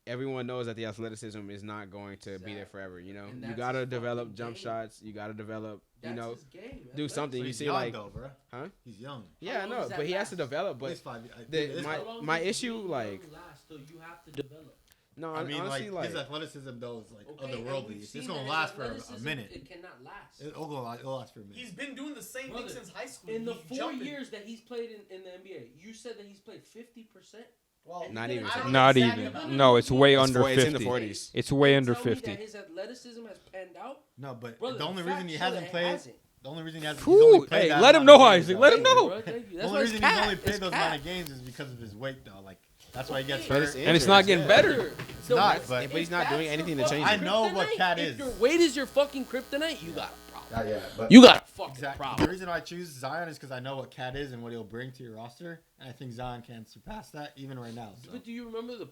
everyone knows that the athleticism is not going to be there forever. You know, And you that's gotta his develop fucking jump game. shots. You gotta develop. That's You know, his game. do something. So You he's see, young, like, though, bro. huh? He's young. Yeah, I long know, does that but he has to last? develop. But He's 5. my issue, like, you have to develop. no, I mean, honestly, like, his athleticism though is like Okay, and otherworldly. we've It's seen just gonna that last his for a athleticism, minute. It cannot last. It'll last for a minute. He's been doing the same Brother, thing since high school. In the He's 4 jumping. years that he's played in the NBA, you said that he's played 50%. Well, Not I even. don't know Not exactly even. how- No, it's way It's under four- it's 50. in the 40s. It's way You under tell me 50. that his athleticism has panned out. No, but Brother, the only the reason he facts show hasn't that it played. hasn't. The only reason he's Whew, only played hey, that let him amount know, of games, Isaac. though. Let him know. Bro, thank you. The That's only why it's reason he's cat. only played It's those cat. amount of games is because of his weight, though. Like that's why he gets But hurt. And it's not getting better. It's not, but But he's not doing anything to change I it. know what Cat If is. your weight is your fucking kryptonite, you got a problem. Yeah, but You got a fucking exactly. The problem. reason why I choose Zion is because I know what Cat is and what he'll bring to your roster, and I think Zion can surpass that even right now. So. But do you remember the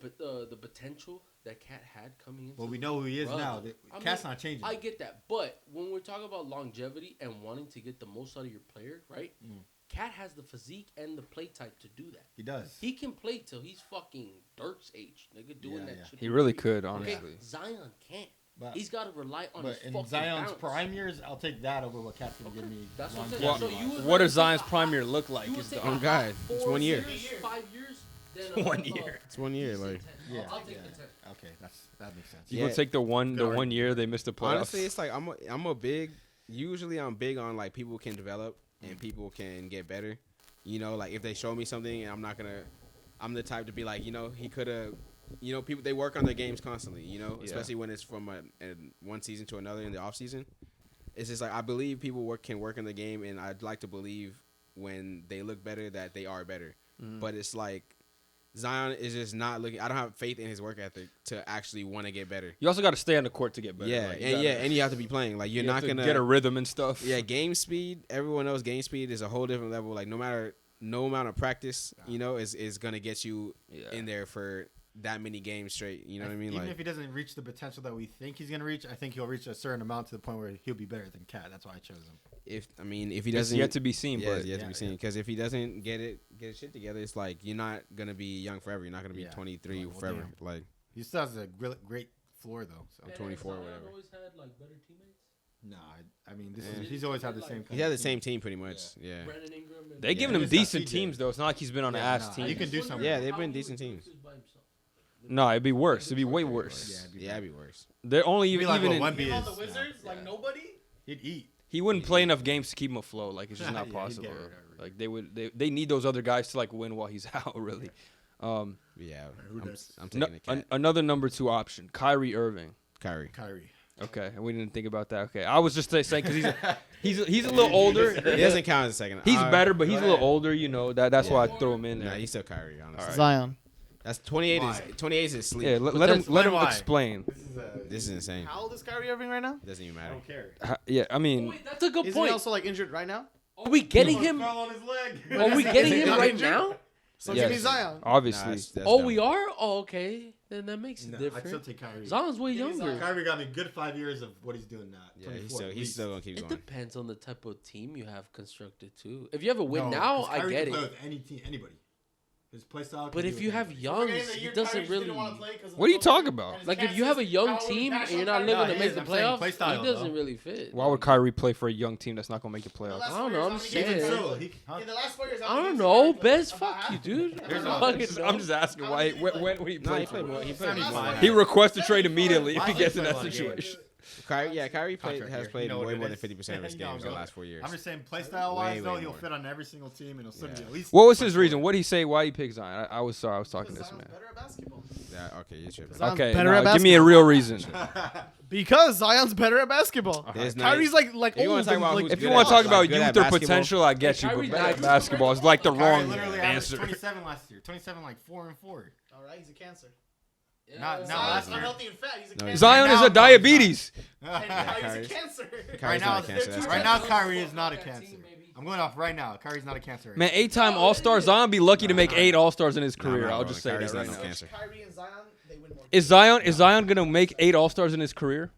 potential that Cat had coming into? Well, we know who he is Brother, now. I Cat's mean, not changing. I get that, but when we're talking about longevity and wanting to get the most out of your player, right? Mm. Cat has the physique and the play type to do that. He does. He can play till he's fucking Dirk's age, nigga, doing Yeah, that yeah. shit. He really for could, free. Okay, honestly. Zion can't. But, He's got to rely on but his in fucking Zion's bounce. prime years, I'll take that over what Cat's gonna give me. That's what I'm saying. longevity-wise. So you would What rather does Zion's take a prime hot- year look like? You would Is take the a Oh, hot God. It's 4 1 year. years, 5 years, then 1 year. It's 1 year, like. Yeah, I'll take yeah. the 10. Okay, that makes sense. You Yeah. would take the one argument. year they missed the playoffs. Honestly, it's like I'm a big. Usually, I'm big on like people can develop and people can get better. You know, like if they show me something, and I'm the type to be like, you know, he could have. You know, people they work on their games constantly. You know, Yeah. especially when it's from one season to another in the off season. It's just like I believe people can work in the game, and I'd like to believe when they look better that they are better. Mhm. But it's like Zion is just not looking. I don't have faith in his work ethic to actually want to get better. You also got to stay on the court to get better. Yeah, Like, you and gotta- yeah, and you have to be playing. Like you're you have not to gonna get a rhythm and stuff. Yeah, game speed. Everyone knows game speed is a whole different level. Like no amount of practice, you know, is gonna get you Yeah. in there for that many games straight. You know what I mean? Even Like if he doesn't reach the potential that we think he's gonna reach, I think he'll reach a certain amount to the point where he'll be better than Cat. That's why I chose him. if he It's doesn't yet to be seen, yeah, but it's yet to be yeah, seen. yeah. Because if he doesn't get his shit together, it's like you're not gonna be young forever. You're not gonna be Yeah. 23 Well, forever. damn. Like He still has a great floor though. So I'm 24 or Zion whatever. always had like better teammates. no, I mean this Yeah. is he's always had the same. he kind had of the same team. team pretty much. Yeah. Brandon Ingram. And they giving him He's got decent CJ. teams though. It's not like he's been on an Yeah, ass nah, team. you can do something. Yeah, they've been decent teams. No, it'd be worse. It'd be way worse. Yeah, it'd be Yeah, bad. it'd be worse. They're only He'd be even like even what in, Wemby On is the now. Wizards, like Yeah. nobody. He'd eat. he wouldn't play enough games to keep him afloat. Like it's just Yeah, not he'd possible. get rid of it. Like they need those other guys to like win while he's out. Really, Yeah, Who I'm does? taking the cat. Another number 2 option, Kyrie Irving. Kyrie. Okay, and we didn't think about that. Okay, I was just saying because he's a little older. He doesn't count as a second. He's better, but he's a little older. You know that's why I throw him in there. Nah, he's still Kyrie. Honestly, Zion. that's 28. Why? 28 is his sleep. Yeah, let him why. explain. This is insane. How old is Kyrie Irving right now? It doesn't even I matter. don't care. Yeah, I mean, Wait, that's a good Is he point. also like injured right now? Are we getting him? Fell on his leg. Are we getting him not right injured? now? So Yes. give me Zion. obviously. That's Oh, dumb. we are. Oh, okay. Then that makes it No, I'd still different. take Kyrie. Zion's way Give me younger. Zion. Kyrie got me a good 5 years of what he's doing now. Yeah, 24 at he's least. still gonna keep It going. depends on the type of team you have constructed too. If you have a win No, now, 'cause I Kyrie get can play it. with any team, anybody. His play style. But can if do you with have anybody. youngs, he doesn't really. What are you talking about? Like if you have a young team and you're not No, looking he to make is. the I'm saying playoffs, play style, he doesn't though. really fit. Why would Kyrie play for a young team that's not gonna make the playoffs? I don't know, I'm Even saying. so, he, huh? In the last 4 years, I don't know. Bez, fuck you, dude. Here's I a- don't fucking know. I'm just asking why. When would he No, play he for? played more. He played 75. more. He requests a trade immediately if he Why gets in play a that lot of games? situation. Kyrie Contract has year. played You know what way it more than is. 50% of his You know games in the what last 4 years. I'm just saying, play style wise Way, though, way he'll more. fit on every single team, and he'll still Yeah. be at least. What was his reason? What did he say? Why he picked Zion? I was sorry. I was talking to this man. Better at basketball. Yeah, okay, you're tripping. Zion's Okay, better no, at give me a basketball. real reason. Because Zion's better at basketball. There's not- Kyrie's like You wanna old. talk and, about like, who's If you good want to at- talk about good at youth or basketball? potential, I get you. Kyrie's But not- basketball is like the Kyrie wrong literally averaged answer. 27 last year. 27, like 4 and 4. all right, he's a cancer. Not Zion's last year. unhealthy and fat. He's a No, cancer. Zion Right is now, a diabetes. And Kyrie's- he's a cancer. Kyrie's Right not now, a cancer. That's right tough. now, Kyrie is not a cancer. I'm going off right now. Kyrie's not a cancer. Man, 8-time All-Star. Zion be lucky to make 8 All-Stars in his career. nah, I'll bro. just say Kyrie's that right not no now. cancer. Kyrie and Zion, they win more. Is Zion gonna make 8 All-Stars in his career?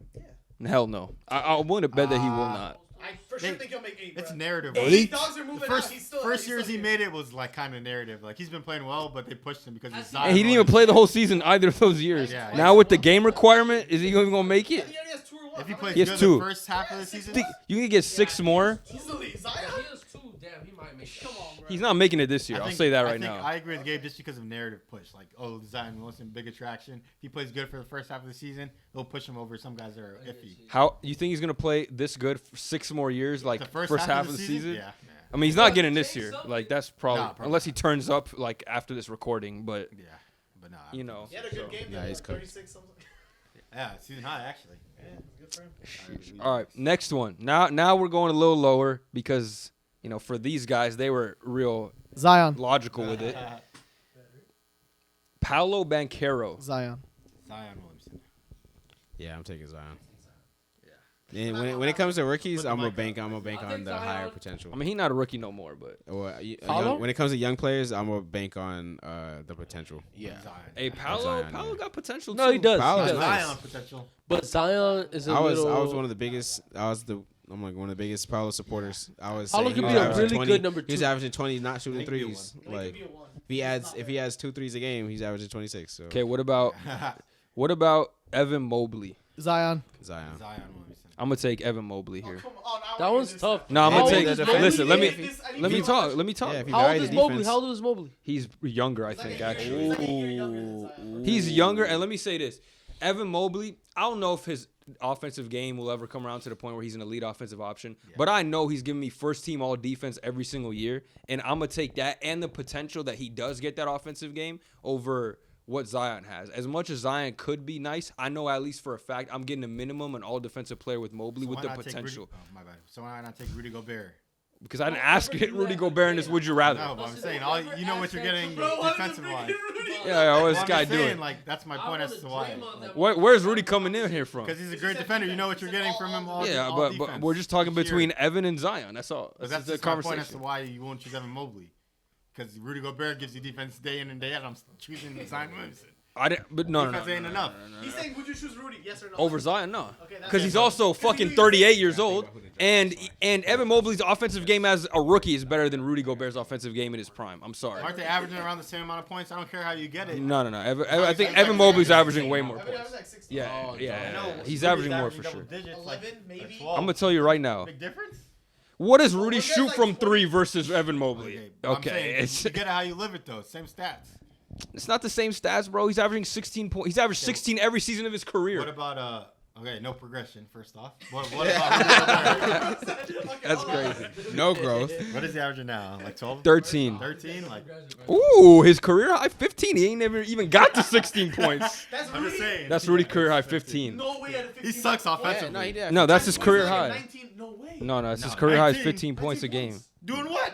Hell no. I'm willing to bet that he will not. I for sure think he'll make 8. It's bro. narrative. Eight? These dogs are moving The first out. He's still first he's years still he here. made it was like kind of narrative. Like he's been playing well, but they pushed him because he's Zion. And he didn't even play the whole season either of those years. Yeah, Now with the game requirement, is he even gonna make it? He already has 2 or 1. If he How plays He has good 2. the first half of the season, Think you can get 6 more. many? Easily, Zion. He has 2. Damn, he might make it. Come on, bro. He's not making it this year. I I'll think- say that I right think now. I agree with Gabe just because of narrative push. Like, oh, Zion wasn't big attraction. If he plays good for the first half of the season, they'll push him over some guys that are iffy. How you think he's gonna play this good for 6 more years? Like The first half of the season? Yeah. I mean, he's not getting this year. Like that's probably Nah, probably unless he not. turns up like after this recording. But Yeah. But nah. you know, He had a good game. Yeah, though, he's like cooked. 36 something. Yeah, season high actually. Yeah, good for him. all right, next one. Now we're going a little lower because for these guys they were real Zion. logical with it. Paolo Banchero. Zion. Zion Williamson. Yeah, I'm taking Zion. And when it comes to rookies, I'm gonna bank on the Zion. higher potential. I mean, he's not a rookie no more, but Paolo? When it comes to young players, I'm gonna bank on the potential. Yeah. Zion. hey, Paolo Zion, Paolo yeah. got potential. No, too. he does. Paolo's He does. nice. Zion potential. But Zion is a I was little. one of the biggest. I'm like one of the biggest Paolo supporters. I was. Paolo saying could he be was a averaging really 20 good number He was 2. averaging 20 not shooting He could be a threes. He Like could be a 1. if he has 2 threes a game, he's averaging 26. So Okay, what about Evan Mobley? Zion. Zion. Zion Williamson. I'm gonna take Evan Mobley here. Come on, I That wanna one's hear this. tough. No, I'm How gonna old take. is Mobley? Listen, let me I need let me to talk. Let me talk. Yeah, if he How old varies is the Mobley? defense- How old is Mobley? He's younger, I Like think. a year- Actually, like a year younger than Zion. he's younger. And let me say this: Evan Mobley. I don't know if his offensive game will ever come around to the point where he's an elite offensive option, but I know he's giving me first team all defense every single year, and I'm gonna take that and the potential that he does get that offensive game over what Zion has. As much as Zion could be nice, I know at least for a fact I'm getting a minimum an all defensive player with Mobley with why the not take potential. Rudy, oh, my bad. So why not take Rudy Gobert? Because I didn't ask it, Rudy Gobert in this. Would you rather? No, but I'm saying you know what you're getting Bro, defensive wise. Yeah, what's Well, this guy I'm just saying, doing? like that's my point as to why. Where's Rudy coming in here from? Because he's a great defender, you know what you're getting from him. All Yeah, all but defense we're just talking this year. between Evan and Zion. That's all. But That's that's the just my point as to conversation. why you won't choose Evan Mobley. Because Rudy Gobert gives you defense day in and day out. I'm choosing Zion Williamson. I didn't, but no. Defense ain't enough. He's saying, would you choose Rudy? Yes or no? Over Zion, no. Okay, that's Because it. he's also fucking he's- 38 years old, and Evan Mobley's offensive game as a rookie is better than Rudy Gobert's offensive game in his prime. I'm sorry. Aren't they averaging around the same amount of points? I don't care how you get it. No. I think Evan Mobley's averaging way more Evan points. has like 16. Yeah, Oh, yeah, I know, he's Rudy's averaging more averaging for double sure. digits, 11 maybe? 12. I'm gonna tell you right now. Big difference? What does Rudy Well, shoot like from 40 3 versus Evan Mobley? but I'm Okay, saying, it's you get it how you live it though. Same stats. it's not the same stats, bro. He's averaging 16 points. He's averaged 16 every season of his What career. about Okay, no progression. First off, what about That's crazy. No growth. what is he averaging now? Like 12, 13. 13? Like Ooh, his career high 15. He ain't never even got to 16 points. I'm just saying. That's Rudy career high 15. No way at a 15. He sucks offensively. no, he did. No, that's his career Like a high. 19, no way. No, it's No, his career high is 19. 15 points a game. Doing what?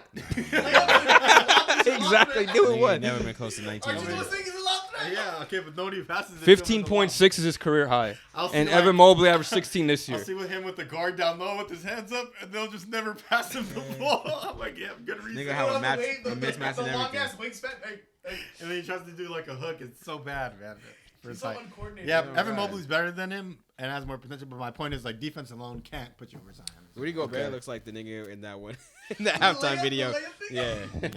Exactly, doing what? Never been close to 19. Aren't you gonna say he's allowed to? Yeah, okay, but nobody passes it. 15.6 is his career high. I'll see, And like- Evan Mobley averaged 16 this I'll year. see with him with the guard down low with his hands up, and they'll just never pass him the ball. I'm like, yeah, I'm gonna reset. Nigga have a match, a mismatch and long everything. ass wingspan. Hey, And then he tries to do like a hook. It's so bad, man. For he's his so height. uncoordinated. Yeah, Oh, Evan God. Mobley's better than him and has more potential. But my point is, like, defense alone can't put you over Zion. Rudy Gobert Okay. looks like the nigga in that one, in the halftime layup- video. the layup thing? Yeah,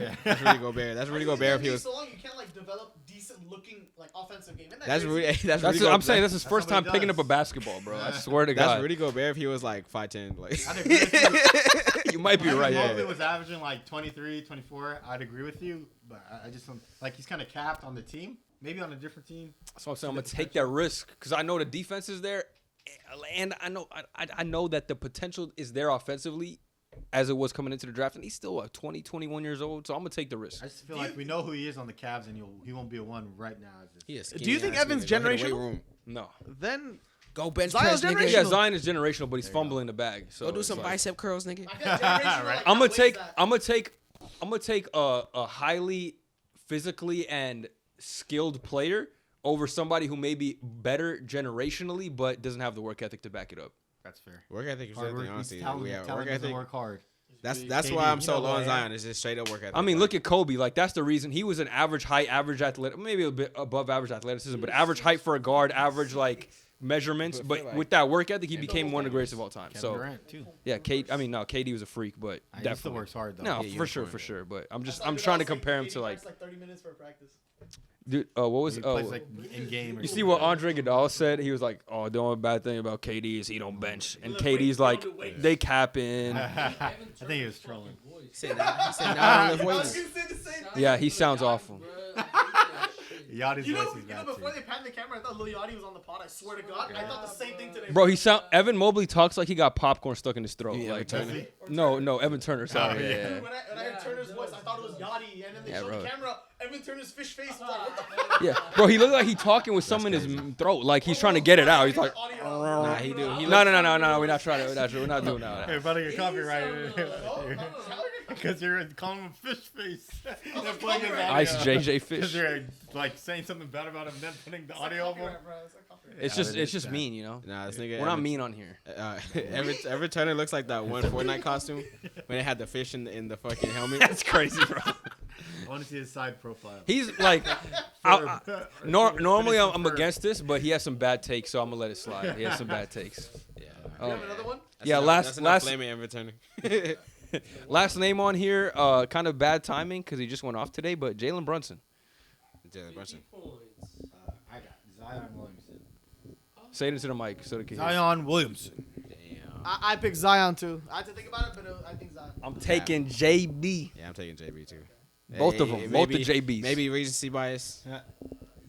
Yeah. that's Rudy Gobert. That's Rudy Gobert if he was. So long, you can't like develop decent looking like offensive game. Isn't that That's crazy? Rudy. That's That's Rudy I'm Gobert. saying that's his That's first what time he picking does. up a basketball, bro. I swear to That's God. Rudy Gobert if he was like 5'10". Like I'd agree with you. You might be Evan right. Mobley Yeah. was averaging like 23, 24. I'd agree with you, but I just don't like he's kind of capped on the team. Maybe on a different team. That's what I'm saying. I'm gonna take that risk because I know the defense is there, and I know that the potential is there offensively, as it was coming into the draft, and he's still what, 20, 21 years old. So I'm gonna take the risk. I just feel like we know who he is on the Cavs, and he won't be a one right now. he is Do you think skinny-ass Evans nigga. Go hit the weight generational? room. No. Then Go bench Zion's press, nigga. generational. Yeah, Zion is generational, but he's fumbling the bag. So Go do it's some like- bicep curls, nigga. I got generational. Right. Like, I'm gonna outweighs take. that. I'm gonna take a highly physically and skilled player over somebody who may be better generationally, but doesn't have the work ethic to back it up. That's fair. Work ethic is Hard everything, work, honestly. he's talented, Yeah, talented, work doesn't ethic. work hard. That's KD, why I'm you so know low on who I am. Zion. It's just straight up work ethic. I mean, bro. look at Kobe. Like that's the reason he was an average height, average athletic, maybe a bit above average athleticism, but average height for a guard, average like measurements. But with that work ethic, he became one of the greatest of all time. Kevin So Durant too. yeah, KD was a freak, but He still definitely works hard though. no, Yeah, for sure, for unicorn. sure. But I'm That's trying to like compare him KD to like, practiced 30 minutes for practice. dude. What was He oh? plays like in game. Or You see what Andre Iguodala said? He was like, "Oh, the only bad thing about KD is he don't bench," and KD's like, "They capping." I think he was trolling. He said now I don't lift I was weights. gonna say the same thing. Yeah, he sounds awful. Yachty's You know, voice is bad before too. they panned the camera, I thought Lil Yachty was on the pod. I swear to God, I thought the same thing today. Bro, Evan Mobley talks like he got popcorn stuck in his throat. Yeah, Like, Turner. Does he? no, Evan Turner. Sorry, Oh, yeah. yeah. When I heard Turner's voice, I thought it was Yachty, and then they Yeah, showed bro. the camera. Evan Turner's fish face was like, what the fuck? Yeah, bro, he looked like he talking with something in his throat, like he's trying to get it out. He's like, Nah, he do. He no, we're not trying to. We're not doing that. Hey, buddy, get copyrighted. Oh, Because you're calling him fish face. They're playing his Ice audio. JJ Because Fish. you're like saying something bad about him, then putting the audio of him. It's Yeah, just, it it's is just bad. mean, you know. Nah, this nigga. We're not mean on here. Everett Turner looks like that one Fortnite costume when they had the fish in the fucking helmet. That's crazy, bro. I want to see his side profile. He's like, normally I'm against this, but he has some bad takes, so I'm gonna let it slide. He has some bad takes. Yeah. Oh. Another one? Yeah, That's enough last flaming Everett Turner. last name on here, kind of bad timing because he just went off today, but Jalen Brunson. Jalen Brunson. I got Zion Williamson. Say it into the mic so they can hear. Zion Williamson. Damn. I picked Zion too. I had to think about it, but I think Zion. I'm taking JB. Yeah, I'm taking JB too. Both of them. Both the JBs. Maybe recency bias, Yeah.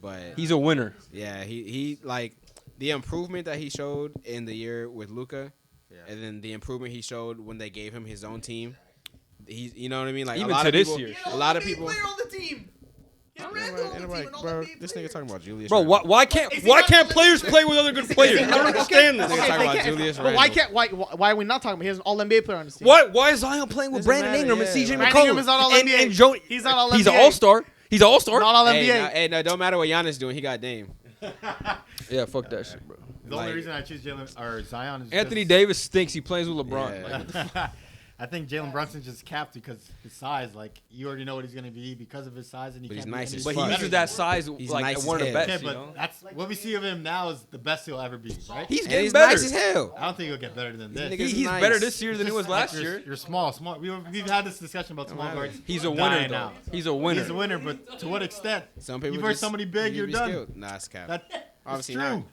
but He's a winner. yeah, he like the improvement that he showed in the year with Luka, Yeah. and then the improvement he showed when they gave him his own team. He, you know what I mean? Like Even a lot to of this people, year. a lot of people. Player on the team. He's random on the team, an Bro, all-NBA this player. nigga talking about Julius. Bro, Randle. why can't Is he why not can't on the players team? play with other good players? I don't understand This this. nigga talking they about can't- Julius But why Randle. can't why are we not talking about? He has an all NBA player on his team. Why is Zion playing with Doesn't Brandon matter, Ingram and yeah, CJ like- McCollum? Brandon Ingram is not all-NBA. And Joe, He's not all He's an NBA. all-star. He's an all-star. Not all Hey, NBA. no, hey, no, don't matter what Giannis doing. He got Dame. Yeah, fuck that shit, bro. The only Like- reason I choose Jalen or Zion is Anthony just- Davis stinks. He plays with LeBron. Yeah. Like, I think Jalen Brunson's just capped because his size. Like you already know what he's gonna be because of his size, and he But he's can't be nice any as but he fuck. uses that size He's like nice as one of the hell. best. Okay, You but know? that's what we see of him now is the best he'll ever be, right? He's And getting he's better. nice as hell. I don't think he'll get better than this. Nigga- He's He's nice. better this year than he Just was like last you're, year. You're small. We've had this discussion about small matter. guards. He's a winner, dying though. out. He's a winner. He's a winner, but to what extent? Some people You verse just- somebody big, you you're be done. skilled. Nah, it's cap. That, Obviously it's true. not.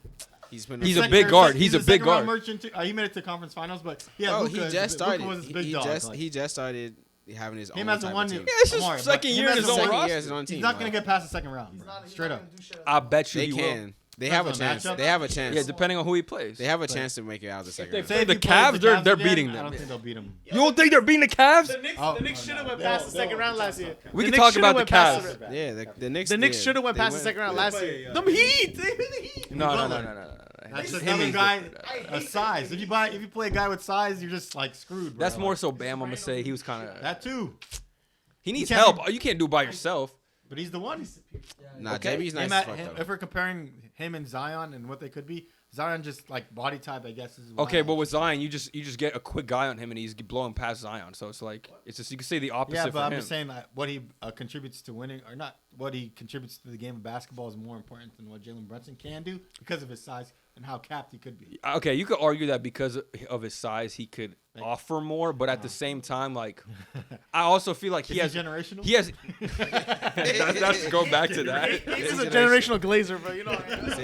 He's been He's a Second- big or guard. sec- He's a a big second round guard. merchant too. He made it to conference finals, but yeah, Bro, Luka he is- just started. Luka was his big He dog. just like, he just started having his him own as a type one. of team. Yeah, it's his Omari, but second him year in as his a own second- Second roster. year as his own team. He's not bro. gonna get past the second round. He's bro. not Straight up. gonna do shit. I bet you They he will. can. They have a Depends on chance. matchup. They have a chance. Yeah, depending on who he plays. They have a chance to make it out of the second they round. play the if he plays Cavs, they're again, beating I them. don't think they'll beat them. You don't think they're beating the Cavs? The Knicks, Oh, the Knicks oh, should have no. went past the They'll- second round last year. We The can Knicks talk shoulda about the went past Cavs. the- Yeah, the Knicks. The Knicks did. should have went They past the second round last play, year. uh, Them Heat. They the Heat. No. That's Him another is guy different. a size. If you play a guy with size, you're just like screwed. Bro. That's more so Bam. I'm gonna say he was kind of. that too. He needs can't help. You can't do it by yourself. But he's the one. Nah, Okay. JB's nice Him as at- fuck him- though. if we're comparing him and Zion and what they could be, Zion just like body type, I guess is. Okay, wild. but with Zion, you just get a quick guy on him and he's blowing past Zion. So it's like it's just you can say the opposite yeah, for but I'm him. just saying what he contributes to winning, or not what he contributes to the game of basketball is more important than what Jalen Brunson can do because of his size and how capped he could be. Okay, you could argue that because of his size, he could Like- offer more, but at the same time, like I also feel like Is he generational? he has. That's go back to that. He's a generational glazer, but you know.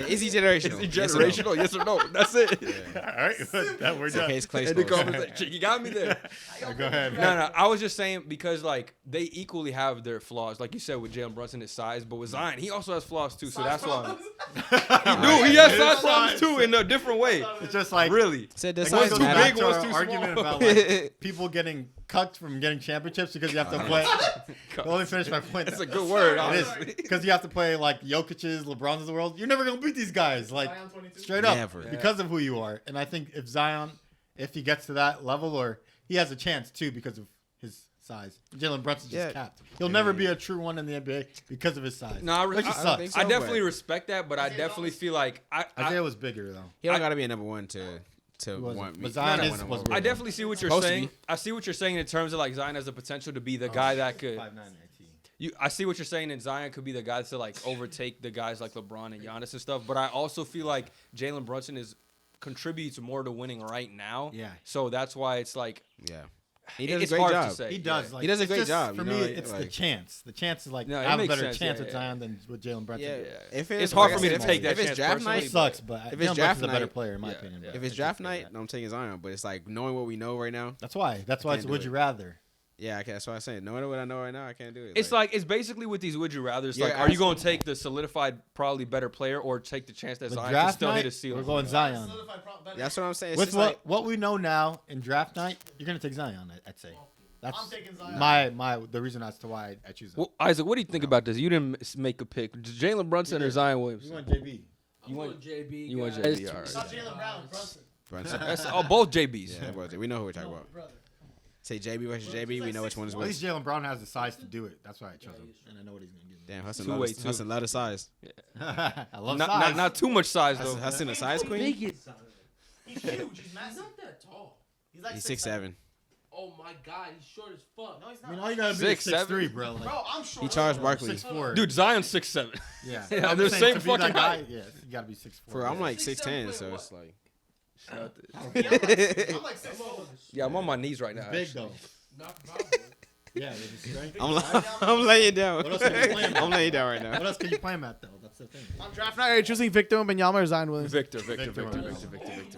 Is he generational? Is he Yes or no? generational? Yes or no? That's it. All right, that we're It's okay, it's Clay And the Smalls. conversation- you got me there. Go ahead. No, I was just saying because like they equally have their flaws, like you said with Jalen Brunson, his size, but with Zion, he also has flaws too. So that's why. Dude, he has It is size problems size. too in a different way. It's just like Really. Said the It size goes too matter. back big, to one's our too argument small. about like people getting cucked from getting championships because you have to play. Let me finish my point. That's a good word, It honestly. is because you have to play like Jokic's, LeBron's of the world. You're never gonna beat these guys, like Zion 22? straight up, Never. because of who you are. And I think if Zion, if he gets to that level, or he has a chance too because of his size. Jalen Brunson's just Yeah. capped. He'll never be a true one in the NBA because of his size. No, I, Which I, just I sucks. think so. I definitely but- respect that, but I definitely feel like Isaiah was bigger though. He don't gotta be a number one to wasn't. want me. But Zion to is- want him was over. I definitely see what you're Supposed to saying. be. I see what you're saying in terms of like Zion has the potential to be the guy that could. 5'9" IT. I see what you're saying, and Zion could be the guy to like overtake the guys like LeBron and Giannis and stuff. But I also feel like Jalen Brunson contributes more to winning right now. Yeah. So that's why it's like Yeah, he does it's a great hard job. to say. He does. Yeah. Like, He does a it's great just- job, For you me, know, it's the like- chance. The chance is like No, it I have a makes better sense, chance yeah, with yeah. Zion than with Jalen Brunson. Yeah, Yeah. if It's hard for me to if take that If it's chance draft personally, night, It sucks, but if Jalen it's draft Brunson's a better night, player in my yeah, opinion. yeah. but if it's I draft can't say night, that. I'm taking Zion. But it's like knowing what we know right now. That's why. That's why can't it's do would it. you rather. Yeah, that's what I'm saying. Knowing what I know right now, I can't do it. It's like it's basically with these would you rather's. You're Like, are you going to asking- take the solidified, probably better player, or take the chance that With Zion can draft still hit night, a ceiling? we're going Zion. that's what I'm saying. It's With just what like, what we know now in draft night, you're gonna take Zion. I'd say. That's I'm taking Zion. my the reason as to why I choose him. Well, Isaac, what do you think about this? You didn't make a pick. Jalen Brunson or Zion You Williamson? want JB? I'm want- going JB. you want guys. JB, all right. Not Jalen Brown, Brunson. Brunson. That's both JBs. Yeah, but we know who we're talking about. Brother. Say JB versus JB. We know which one is At least which. Jalen Brown has the size to do it. That's why I chose him, and I know what he's gonna give me. Damn, Hassan Two-way love too. Hassan love the size. I love Not, size. not too much size though. Hassan a size queen. Big is Zion. He's huge. He's He's massive. not that tall. He's like He's 6'7". 6'7". Oh my god, he's short as fuck. No, he's I not. mean, all you gotta be 6'7"? 6'3", bro. Like, Bro, I'm short. He charged Barkley. 6'4". Dude, Zion's 6'7". Yeah, Yeah, I'm they're just the saying, same to be that fucking guy, height. Yeah, you gotta be 6'4". For I'm like 6'7", 6'10", so what? it's like. I'm like 6'4". Yeah, I'm on my knees right now. big actually. though. Not probably. Yeah, with his strength. I'm laying down. What else can you play him at? I'm laying down right now. What else can you play him at though? That's the thing. On draft night, are you choosing Victor Wembanyama or Zion Williamson? Victor.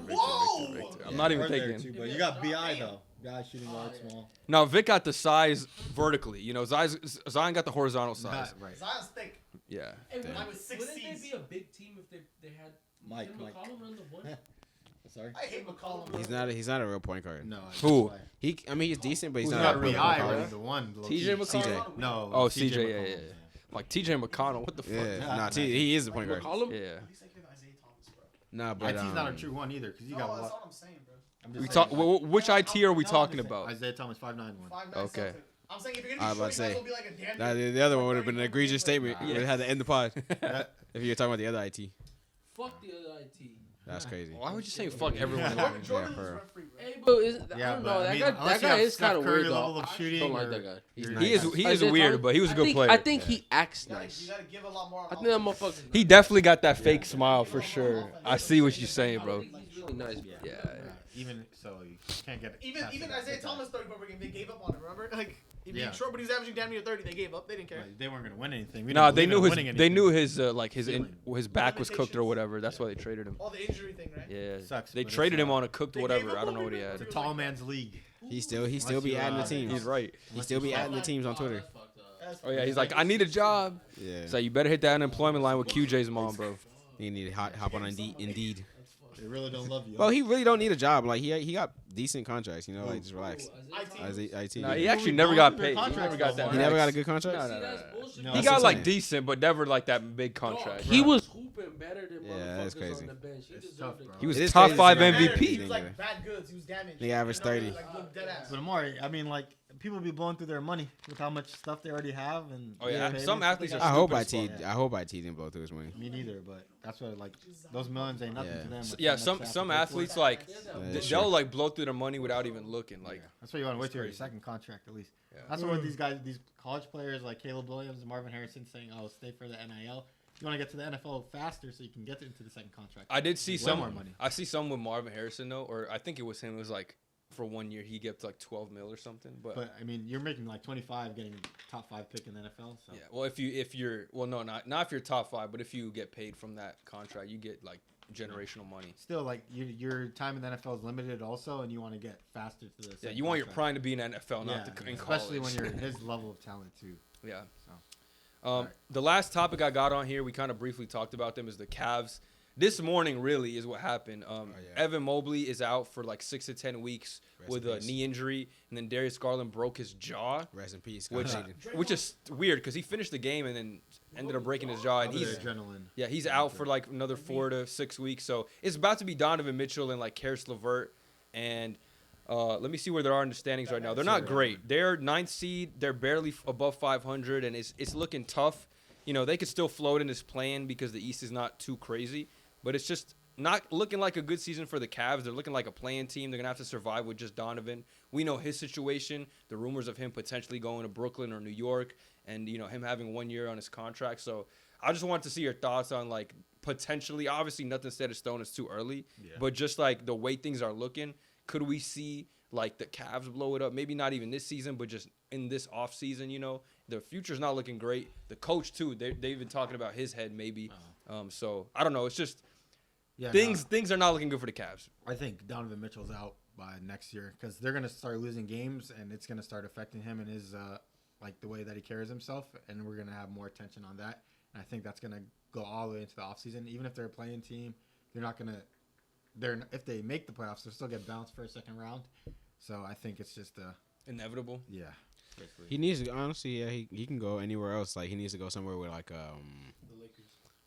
Whoa! I'm not even Or there taking. too, but you got Bi though. Guy shooting guard small. No, Vic got the size vertically. You know, Zion got the horizontal size. Right. Zion's thick. Yeah. Hey, Damn. wouldn't, I was 6 wouldn't Cs. they be a big team if they had Mike, Tim Mike. McCollum run the one? Sorry. I hate McCollum. He's not a real point guard. No. Who? I mean he's decent, but he's Who's not not a Bi, real really point high, guard. right? The one. TJ McConnell? CJ. No. Oh, CJ CJ. McCollum, Yeah. Like TJ McConnell. What the fuck? Yeah, nah, he is a point guard. McCollum? Yeah. At least I give Isaiah Thomas, bro. Nah, but IT's not a true one either, because you got No, that's what? all I'm saying, bro. I'm We just talk. saying. Which IT are we No, talking I'm just saying. about? Isaiah Thomas 5'9" one. 5'9" Okay. Celtic. I'm saying if you're I gonna was be about to short, you might as say. well be like a damn Nah, near the other one would have 30 been an egregious statement. Yeah. Would have had to end the pod Yeah. if you were talking about the other IT. Fuck the other IT. That's crazy. Why would you say fuck everyone? Jordan Yeah, Jordan for was real. rent free, bro. Hey, but I Yeah, don't but know. I That mean, guy, unless that you guy have is kind of Steph Curry weird, level though. of I shooting don't like or- that guy. You're He is. nice. He is Isaiah weird, Thomas? but he was a good player. I think he acts You nice. gotta give a lot more. I think that motherfucker. He definitely got that fake smile for sure. I see what you're saying, bro. He's really nice. Yeah. Even so, you can't get it. Even past even that. Isaiah Thomas 30 point per game, they gave up on him. Remember, like he being Yeah. short, but he's averaging damn near 30. They gave up. They didn't care. Right, they weren't gonna win anything. We No, didn't they believe knew in his. winning They anything. knew his like his Ceiling. his back was cooked or whatever. That's why they traded him. All the injury thing, right? Yeah. Sucks, They but traded it's, him on a cooked They whatever. gave up I don't on know what he him, had. It's a tall man's league. He still be Unless adding you, the teams. He's right. He still be adding the teams on Twitter. That's Oh yeah, he's like, I need a job. Yeah. So you better hit that unemployment line with QJ's mom, bro. He need to hop on Indeed. They really don't love you. Well, he really don't need a job. Like he got decent contracts. You know, like just relax. IT. Nah, he actually never got paid. He Contracts never got though, that. He never got a good contract. No, See, no, no, that's no. bullshit. No, He that's got what like I'm saying. decent, but never like that big contract. He Bro. was hooping better than Yeah, that's motherfuckers crazy. on the bench. He It's deserved tough, it. bro. He was It is top crazy 5 to see that. MVP. He was like bad goods. He was damaged. He averaged 30. Like, look dead ass. But Omari, I mean, like people be blowing through their money with how much stuff they already have, and Oh, yeah. payments Some that they athletes got. are I hope stupid as IT. I hope IT didn't blow through his money. Me neither, but that's what like those millions ain't nothing Yeah. to them. with Yeah, how much some they have some to pay for athletes it. like that's they'll true. like blow through their money without even looking. Like That's why you want to wait till your crazy. second contract at least. Yeah. That's what these guys, these college players like Caleb Williams and Marvin Harrison saying, "Oh, stay for the NIL." You want to get to the NFL faster so you can get into the second contract. I did see Way some. more money. I see some with Marvin Harrison though, or I think it was him. It was like for 1 year he gets like 12 mil or something. But I mean, you're making like 25, getting top 5 pick in the NFL. So yeah, well if you're well no not if you're top 5, but if you get paid from that contract, you get like generational money. still, like your time in the NFL is limited also, and you want to get faster to the. Yeah, second you want your contract. prime to be in NFL, not in college. especially when you're his level of talent too. Yeah. So. Alright. The last topic I got on here, we kind of briefly talked about them, is the Cavs. This morning, really, is what happened. yeah. Evan Mobley is out for like 6 to 10 weeks Rest with in a peace. knee injury, and then Darius Garland broke his jaw, Rest in peace. which God. which is weird because he finished the game and then ended up breaking his jaw, and Under he's the adrenaline. he's out for like another 4 to 6 weeks. So it's about to be Donovan Mitchell and like Karis LeVert, and let me see where they are in the standings right now. They're not great. They're 9th seed. They're barely above 500, and it's looking tough. You know, they could still float in this play-in because the East is not too crazy, but it's just not looking like a good season for the Cavs. They're looking like a play-in team. They're going to have to survive with just Donovan. We know his situation, the rumors of him potentially going to Brooklyn or New York, and, you know, him having 1 year on his contract. So I just want to see your thoughts on, like, potentially, obviously nothing set in stone. It's too early, but just, like, the way things are looking, could we see, like, the Cavs blow it up? Maybe not even this season, but just in this offseason, you know? The future's not looking great. The coach, too, they've been talking about his head maybe. So, I don't know. It's just things are not looking good for the Cavs. I think Donovan Mitchell's out by next year because they're gonna start losing games and it's gonna start affecting him and his like the way that he carries himself, and we're gonna have more attention on that. And I think that's gonna go all the way into the offseason. Even if they're a playing team, they're not gonna. If they make the playoffs, they'll still get bounced for a second round. So I think it's just Inevitable. yeah. Basically. He needs to honestly. Yeah, he can go anywhere else. Like he needs to go somewhere with like The Lakers.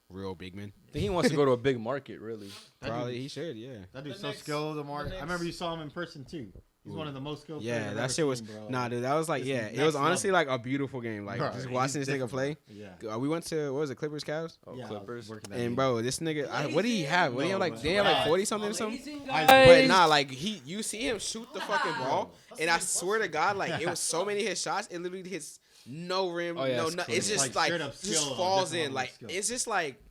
real big men. I think he wants to go to a big market, really. Probably he should. Yeah. That dude's The so next- skilled, Omari. the I remember next- you saw him in person too. He's one of the most skilled. Yeah, players I've that ever shit was seen, bro. nah, dude. That was like This yeah. is It was next honestly level. like a beautiful game. Like Bro, just he's watching this nigga different. play. Yeah. We went to what was it, Clippers, Cavs? Oh, Yeah, I was Clippers. working that And game. bro, this nigga, what do he have? What do he have like? They have like 40 something or something. Amazing I- guys. But nah, like you see him shoot the fucking ball, and I swear to God, like it was so many of his shots, it literally hits no rim, Oh, yeah, no, it's no. crazy. It's just Like, like straight up just skill, falls different in, level like of skill. it's just like,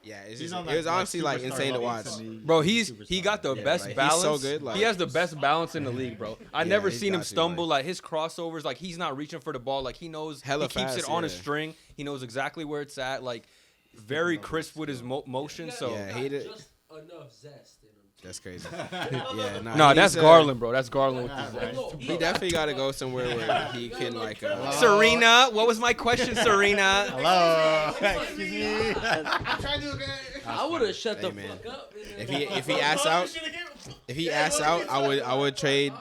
yeah, it's He's just on it that, was honestly like superstar insane to level watch. to me. Bro, He's a he superstar. got the Yeah, best like, he's balance. so good, like- he has the best balance in the league, bro. I never he's seen him got to, stumble. like- Like his crossovers, like he's not reaching for the ball. Like he knows Hella he keeps fast, it on a yeah. string. He knows exactly where it's at. Like very crisp with his motion. So Yeah, Got he did- just enough zest in him. That's crazy. Yeah, no, he that's needs to- Garland, bro. That's Garland with Ah, the right. No, He definitely got to go somewhere where he can like. Serena, what was my question, Serena? Hello. Excuse me. I'm trying to do it. I would have shut Hey, the man. fuck up. If he asks out, I would trade.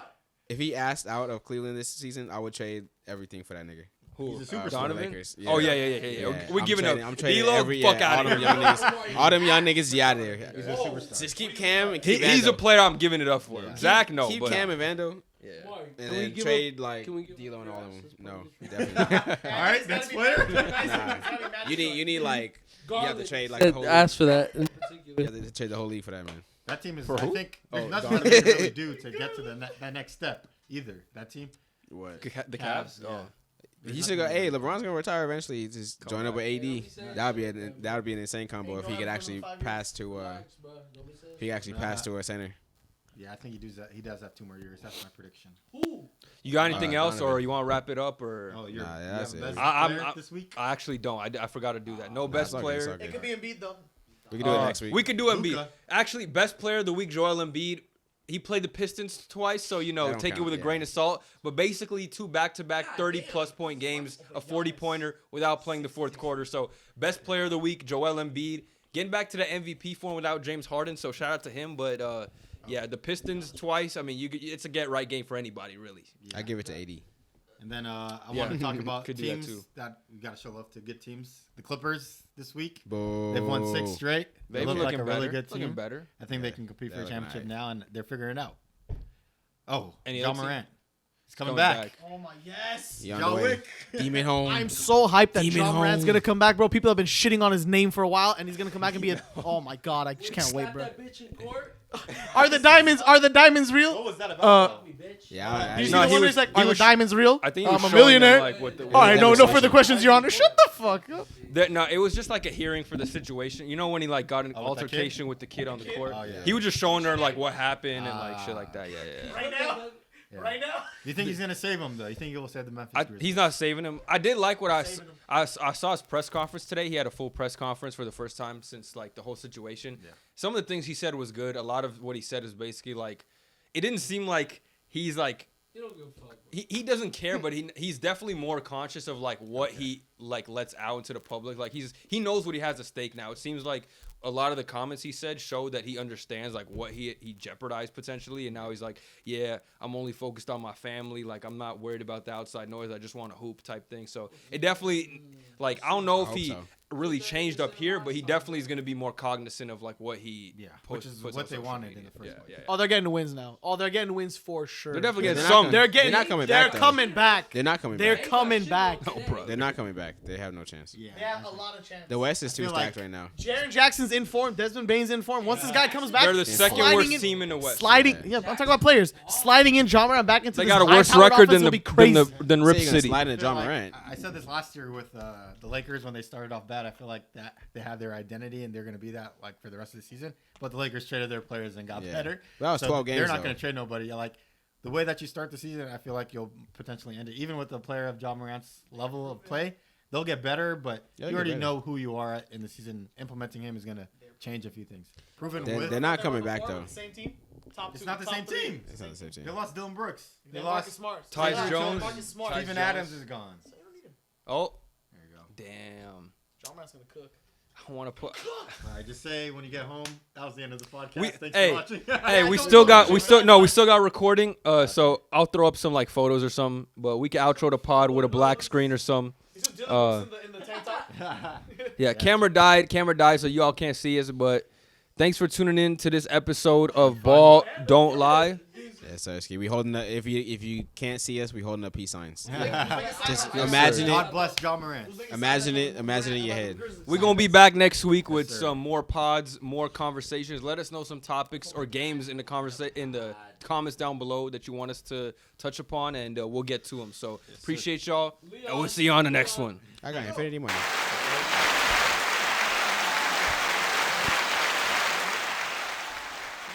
If he asked out of Cleveland this season, I would trade everything for that nigga. Who? He's a superstar. Donovan? Lakers. Oh yeah. Yeah, We're I'm giving trading, up. I'm trading D-Lo, every fuck yeah, out all of them here. young niggas. All them young niggas, yeah, out of there. He's a superstar. Just keep Cam and He, keep he's a Vando. player I'm giving it up for. Yeah. Zach, no, Keep but Cam and Vando, yeah. and Can we then give trade up- like can we give D'Lo up and all of Ross? them. No, That's definitely. All right, next player. Nah. You need like you have to trade like Said- the whole. ask for that. In You particular. have to trade the whole league for that man. That team is. For I who? think there's Oh, nothing Donovan. they can really do to get to that next step either. That team. What? The Cavs, Cavs. yeah. Oh. He should go. Hey, LeBron's gonna retire eventually. Just Come join up with AD. back. That would be an insane combo if he could actually pass to. Relax, bro. Don't be saying If he actually passed to a center. Yeah, I think he does have 2 more years. That's my prediction. who? You got anything else, Donovan. or you want to wrap it up, or? Oh, Nah, that's it. best I'm- player I'm- this week. I actually don't. I forgot to do that. No Nah, best it's all good, player. it's all It good. could be Embiid though. We can do it next week. We could do Embiid. Luka. Actually, best player of the week, Joel Embiid. He played the Pistons twice, so That don't take it count, with a yeah. grain of salt. But basically, 2 back-to-back 30-plus point games, a 40-pointer without playing the fourth quarter. So best player of the week, Joel Embiid. getting back to the MVP form without James Harden. So shout out to him. But yeah, the Pistons twice. I mean, it's a get right game for anybody, really. Yeah. I give it to AD. And then I Yeah. want to talk about Could do that teams too. that we got to show love to good teams. The Clippers this week. Boo. They've won 6 straight. They They've look been like a looking really better. good team. Looking better. I think Yeah, they can compete for they're a looking championship alright. now, and they're figuring it out. Oh, Any John other team? Morant. He's coming Coming back. Oh my yes. He on John the way. Wick. Demon home. I'm so hyped that Demon John Morant's home. gonna come back, bro. People have been shitting on his name for a while, and he's gonna come back and be a. Oh my god, I just can't wait, Slap bro. that bitch in court. Are the diamonds real? What was that Uh, about? Fuck me, bitch. Yeah, You see No, the he one was- where he's like, he "Are the was- diamonds real?" I think he was I'm a showing them, millionaire. like, what the- All right, no demonstration. further questions, Your Honor. Shut the fuck up. No, it was just like a hearing for the situation. You know when he like got an Oh, with that kid? altercation with the kid on the court? Oh, yeah. He was just showing her like what happened and like shit Ah. like that. Yeah. Right now. Yeah. Right now. Do you think he's gonna save him though? You think he will save the Memphis Grizzlies? He's not saving him. I did like what Saving him. I saw his press conference today. He had a full press conference for the first time since like the whole situation. Yeah. Some of the things he said was good. A lot of what he said is basically like, it didn't seem like he's like You don't give a fuck. Bro. he doesn't care, but he's definitely more conscious of like what he like lets out into the public. Like he knows what he has at stake now. It seems like a lot of the comments he said show that he understands like what he jeopardized potentially, and now he's like, yeah, I'm only focused on my family. Like I'm not worried about the outside noise. I just want to hoop type thing. So it definitely like I don't know if hope he so. really changed up here, but he definitely is going to be more cognizant of like what he which is puts what on they social wanted media. in the first Yeah, place. yeah, yeah. Oh, they're getting wins now. Oh, they're getting wins for sure. They're definitely They're getting not some. coming- They're getting. They're not coming They're back, though. coming back. They're not coming They're back. coming back. Oh, bro. They're not coming back. They have no chance. Yeah. They have a lot of chance. The West is too feel stacked like- right now. Jaren Jackson's in form. Desmond Bain's in form. Once this guy comes back, They're the It's second sliding worst in- team in the West. sliding. Yeah, I'm talking about players. Sliding in John Morant back into They this got a worse high-powered record offense than will be crazy. than Rip Say you're gonna City. slide into I feel John like- Morant. I said this last year with the Lakers when they started off bad. I feel like that they have their identity and they're going to be that like for the rest of the season. But the Lakers traded their players and got Yeah. better. That was So 12 games, They're not though. going to trade nobody. Like the way that you start the season, I feel like you'll potentially end it. Even with the player of John Morant's level of play, they'll get better. But They'll you get already better. know who you are in the season. Implementing him is going to change a few things. Proven They're, with. they're not coming back though. Same team. Top It's two, not the top same three. team. It's not the same team. They lost Dylan Brooks. They They lost. Marcus Smart. Tyus Yeah, Jones. Marcus Smart. Tyus Steven Jones. Adams is gone. So you don't need him. Oh, There you go. damn. John Morant's gonna cook. I want to put. All right, just say when you get home. That was the end of the podcast. We- Thanks hey, for watching. Hey, we still got we still got recording. So I'll throw up some like photos or something, but we can outro the pod with a black screen or some. He's just Uh, in the tank top. Yeah, camera died, so you all can't see us. But thanks for tuning in to this episode of Ball Don't Lie. Yeah, so we holding up. If you can't see us, we holding up peace signs. Just Yes, imagine God it. bless John Morant. Imagine it. Imagine it in your head. We're gonna be back next week with sir. some more pods, more conversations. Let us know some topics or games in the comments down below that you want us to touch upon, and we'll get to them. So appreciate y'all, and we'll see you on the next one. I got infinity money.